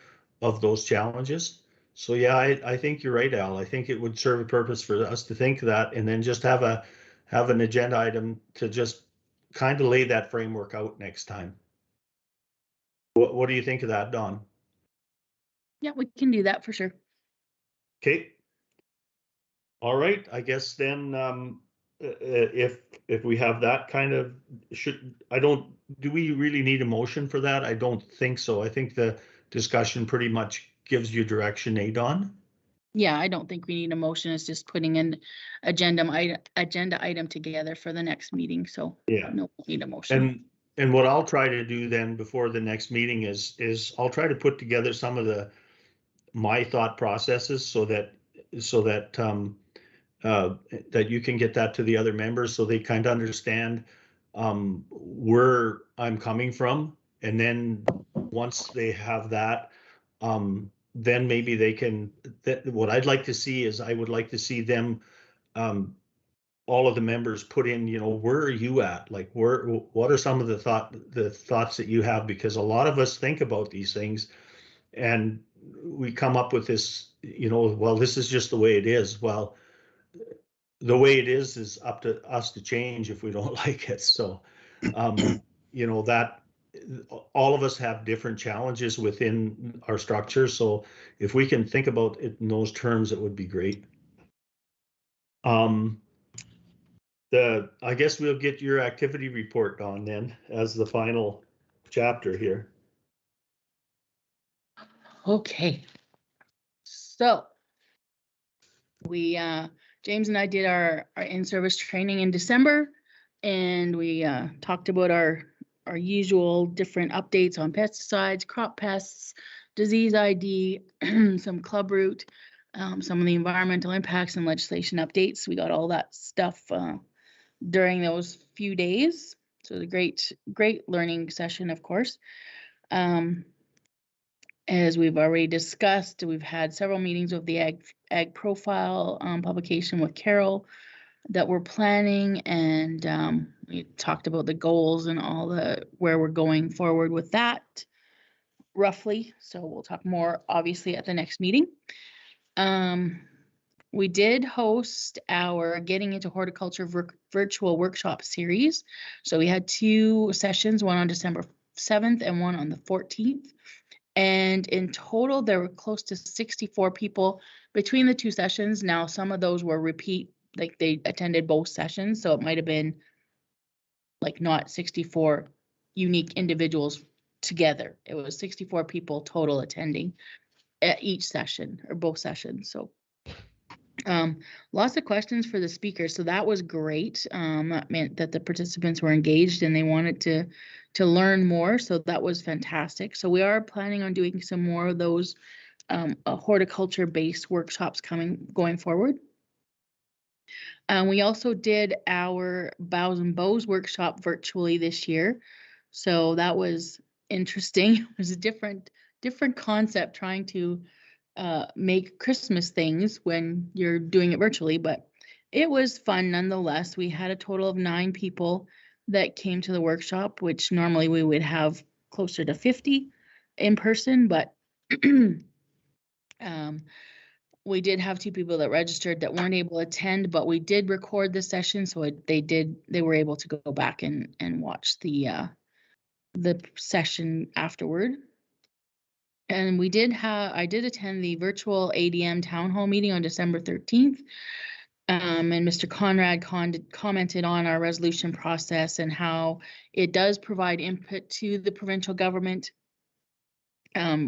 Speaker 6: of those challenges. So yeah, I think you're right, Al. I think it would serve a purpose for us to think that, and then just have an agenda item to just kind of lay that framework out next time. What do you think of that, Don?
Speaker 9: Yeah, we can do that for sure.
Speaker 6: Okay. All right, I guess then, if we have that kind of, do we really need a motion for that? I don't think so. I think the discussion pretty much gives you direction, Don?
Speaker 9: Yeah, I don't think we need a motion. It's just putting an agenda item together for the next meeting, so
Speaker 6: Yeah.
Speaker 9: no need a motion.
Speaker 6: And what I'll try to do then before the next meeting is I'll try to put together some of my thought processes so that that you can get that to the other members so they kind of understand where I'm coming from. And then once they have that, then maybe they can, what I'd like to see is I would like to see them, all of the members put in, where are you at? Like, what are some of the thoughts that you have? Because a lot of us think about these things and we come up with this, well, this is just the way it is. Well, the way it is up to us to change if we don't like it. So, that all of us have different challenges within our structure. So if we can think about it in those terms, it would be great. I guess we'll get your activity report on then as the final chapter here.
Speaker 9: Okay. So we, James and I did our in-service training in December, and we talked about our usual different updates on pesticides, crop pests, disease ID, some club route, some of the environmental impacts and legislation updates. We got all that stuff during those few days. So it was a great learning session, of course. As we've already discussed, we've had several meetings with the ag profile publication with Carol that we're planning, and we talked about the goals and all where we're going forward with that roughly. So we'll talk more obviously at the next meeting. We did host our Getting into Horticulture virtual workshop series. So we had 2 sessions, one on December 7th and one on the 14th. And in total, there were close to 64 people between the 2 sessions. Now, some of those were repeat, like they attended both sessions. So it might have been like not 64 unique individuals together. It was 64 people total attending at each session or both sessions. So lots of questions for the speakers. So that was great. That meant that the participants were engaged and they wanted to learn more. So that was fantastic. So we are planning on doing some more of those horticulture-based workshops going forward. We also did our Boughs and Bows workshop virtually this year. So that was interesting. It was a different concept trying to make Christmas things when you're doing it virtually, but it was fun nonetheless. We had a total of 9 people that came to the workshop, which normally we would have closer to 50 in person, but we did have 2 people that registered that weren't able to attend, but we did record the session, so they were able to go back and watch the session afterward. And I did attend the virtual ADM town hall meeting on December 13th. And Mr. Conrad commented on our resolution process and how it does provide input to the provincial government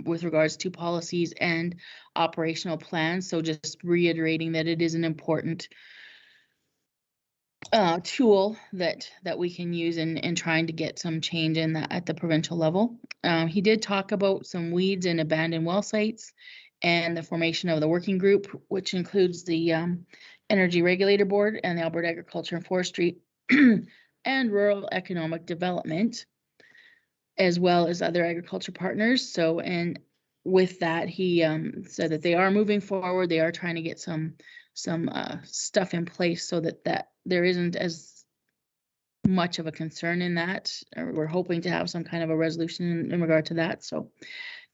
Speaker 9: with regards to policies and operational plans. So just reiterating that it is an important tool that we can use in trying to get some change in that at the provincial level. He did talk about some weeds and abandoned well sites and the formation of the working group, which includes the Energy Regulator Board and the Alberta Agriculture and Forestry and Rural Economic Development, as well as other agriculture partners. So, and with that, he said that they are moving forward. They are trying to get some stuff in place so that there isn't as much of a concern in that. We're hoping to have some kind of a resolution in regard to that. So,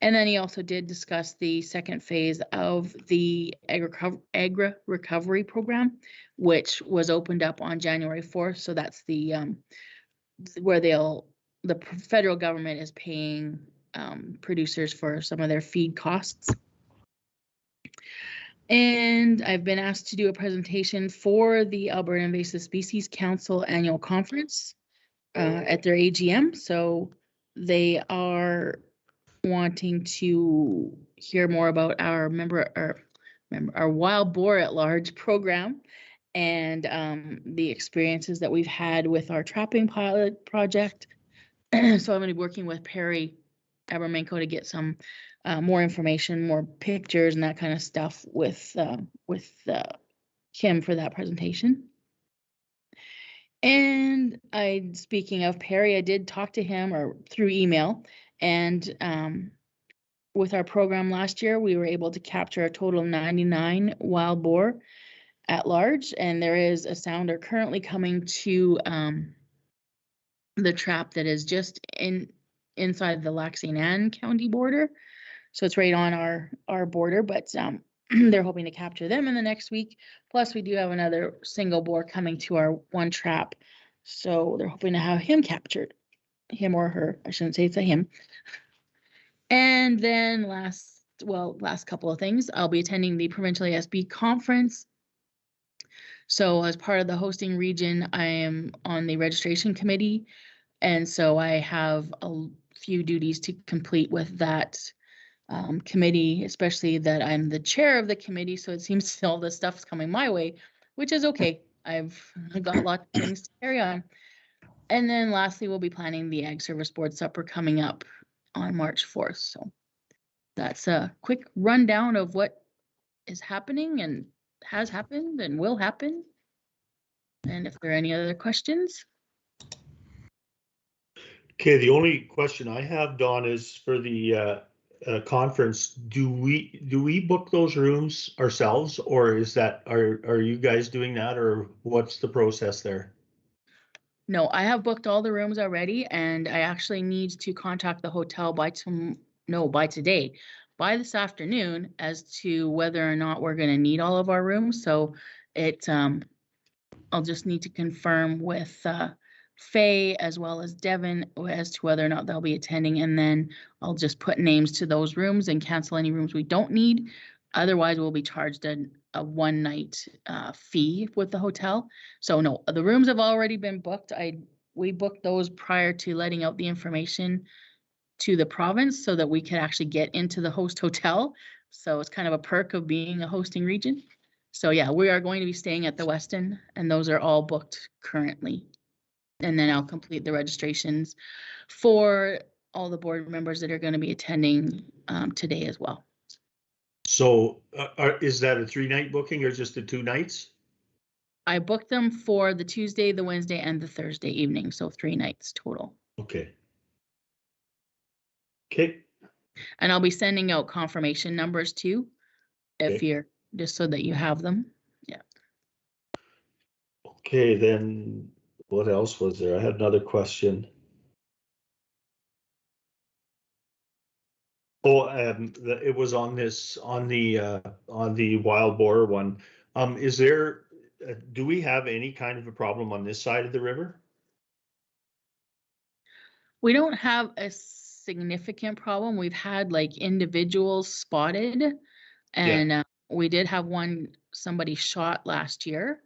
Speaker 9: and then he also did discuss the second phase of the Agri Recovery Program, which was opened up on January 4th. So that's the where the federal government is paying producers for some of their feed costs. And I've been asked to do a presentation for the Alberta Invasive Species Council annual conference at their AGM. So they are wanting to hear more about our our Wild Boar at Large program and the experiences that we've had with our trapping pilot project. So I'm going to be working with Perry Abermenko to get some more information, more pictures and that kind of stuff with Kim for that presentation. And speaking of Perry, I did talk to him or through email, and with our program last year, we were able to capture a total of 99 wild boar at large, and there is a sounder currently coming to the trap that is just inside the Lac St. Anne County border. So it's right on our border, but they're hoping to capture them in the next week. Plus, we do have another single boar coming to our one trap. So they're hoping to have him captured. Him or her, I shouldn't say it's a him. And then last couple of things, I'll be attending the Provincial ASB conference. So as part of the hosting region, I am on the registration committee. And so I have a few duties to complete with that committee, especially that I'm the chair of the committee. So it seems all the stuff's coming my way, which is okay. I've got lots of things to carry on. And then lastly, we'll be planning the Ag Service Board Supper coming up on March 4th. So that's a quick rundown of what is happening and has happened and will happen. And if there are any other questions.
Speaker 6: Okay, the only question I have, Dawn, is for the conference. Do we book those rooms ourselves, or is that are you guys doing that, or what's the process there?
Speaker 9: No, I have booked all the rooms already, and I actually need to contact the hotel by today, by this afternoon, as to whether or not we're going to need all of our rooms. So I'll just need to confirm with Faye as well as Devin as to whether or not they'll be attending, and then I'll just put names to those rooms and cancel any rooms we don't need. Otherwise, we'll be charged a one-night fee with the hotel. So no, the rooms have already been booked. We booked those prior to letting out the information to the province so that we could actually get into the host hotel. So it's kind of a perk of being a hosting region. So yeah, we are going to be staying at the Westin, and those are all booked currently. And then I'll complete the registrations for all the board members that are going to be attending today as well.
Speaker 6: So is that a 3-night booking or just the 2 nights?
Speaker 9: I booked them for the Tuesday, the Wednesday, and the Thursday evening. So 3 nights total.
Speaker 6: Okay. Okay.
Speaker 9: And I'll be sending out confirmation numbers too, if you're just so that you have them. Yeah.
Speaker 6: Okay, then what else was there? I had another question. Oh, it was on the wild boar one. Is there? Do we have any kind of a problem on this side of the river?
Speaker 9: We don't have a significant problem. We've had like individuals spotted, and we did have somebody shot last year,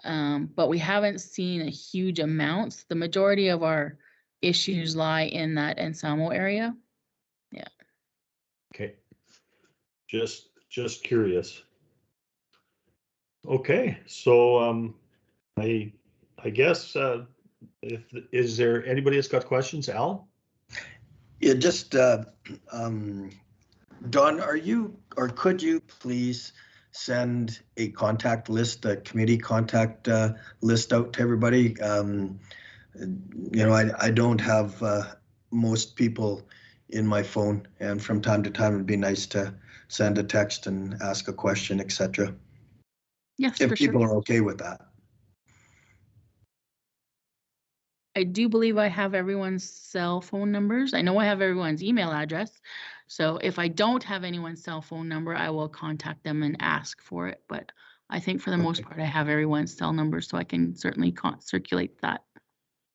Speaker 9: but we haven't seen a huge amounts. The majority of our issues lie in that Ensamo area. Yeah.
Speaker 6: Okay. Just curious. Okay, so I guess is there anybody that's got questions? Al?
Speaker 2: Yeah, just Dawn, are you or could you please send a contact list, a committee contact list out to everybody? I don't have most people in my phone, and from time to time it'd be nice to send a text and ask a question, etc.
Speaker 9: Yes,
Speaker 2: if
Speaker 9: for
Speaker 2: people
Speaker 9: sure.
Speaker 2: are okay with that.
Speaker 9: I do believe I have everyone's cell phone numbers. I know I have everyone's email address. So if I don't have anyone's cell phone number, I will contact them and ask for it. But I think for the most part, I have everyone's cell numbers, so I can certainly circulate that.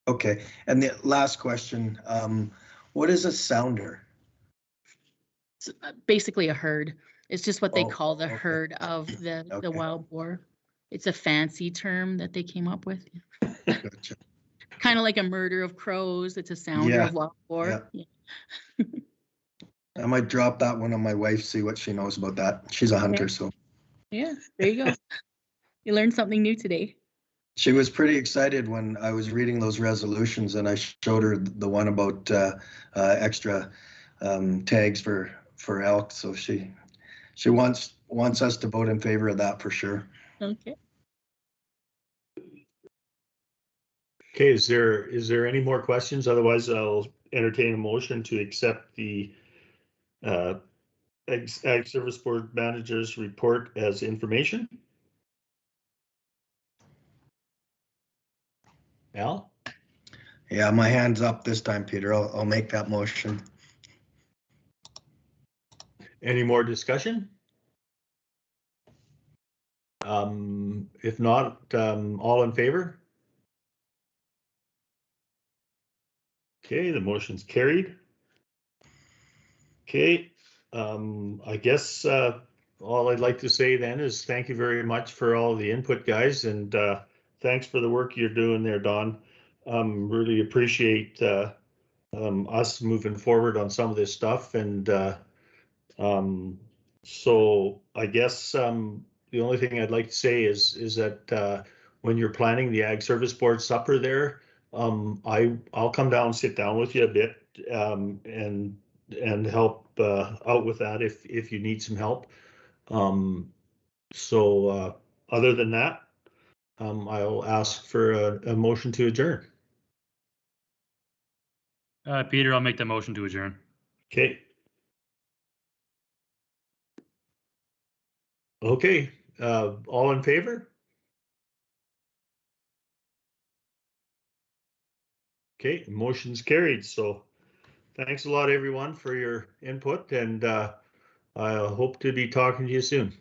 Speaker 2: Okay, and the last question, what is a sounder?
Speaker 9: It's basically a herd. It's just what they call the herd of the wild boar. It's a fancy term that they came up with.
Speaker 2: Gotcha.
Speaker 9: Kind of like a murder of crows. It's a sounder of wild boar.
Speaker 2: Yeah. I might drop that one on my wife, see what she knows about that. She's a hunter, so.
Speaker 9: Yeah, there you go. You learned something new today.
Speaker 2: She was pretty excited when I was reading those resolutions and I showed her the one about extra tags for elk. So she wants us to vote in favor of that for sure.
Speaker 9: Okay.
Speaker 6: Okay, is there any more questions? Otherwise, I'll entertain a motion to accept the Ag Service Board Manager's report as information. Al?
Speaker 2: Yeah, my hand's up this time, Peter. I'll make that motion.
Speaker 6: Any more discussion? If not, all in favor? Okay, the motion's carried. Okay, I guess all I'd like to say then is thank you very much for all the input, guys, and thanks for the work you're doing there, Don. Really appreciate us moving forward on some of this stuff, and so I guess the only thing I'd like to say is that when you're planning the Ag Service Board supper there, I'll come down and sit down with you a bit and help out with that if you need some help. So other than that, I'll ask for a motion to adjourn.
Speaker 7: Peter, I'll make the motion to adjourn.
Speaker 6: Okay. Okay, all in favor? Okay, motion's carried. So thanks a lot, everyone, for your input, and I hope to be talking to you soon.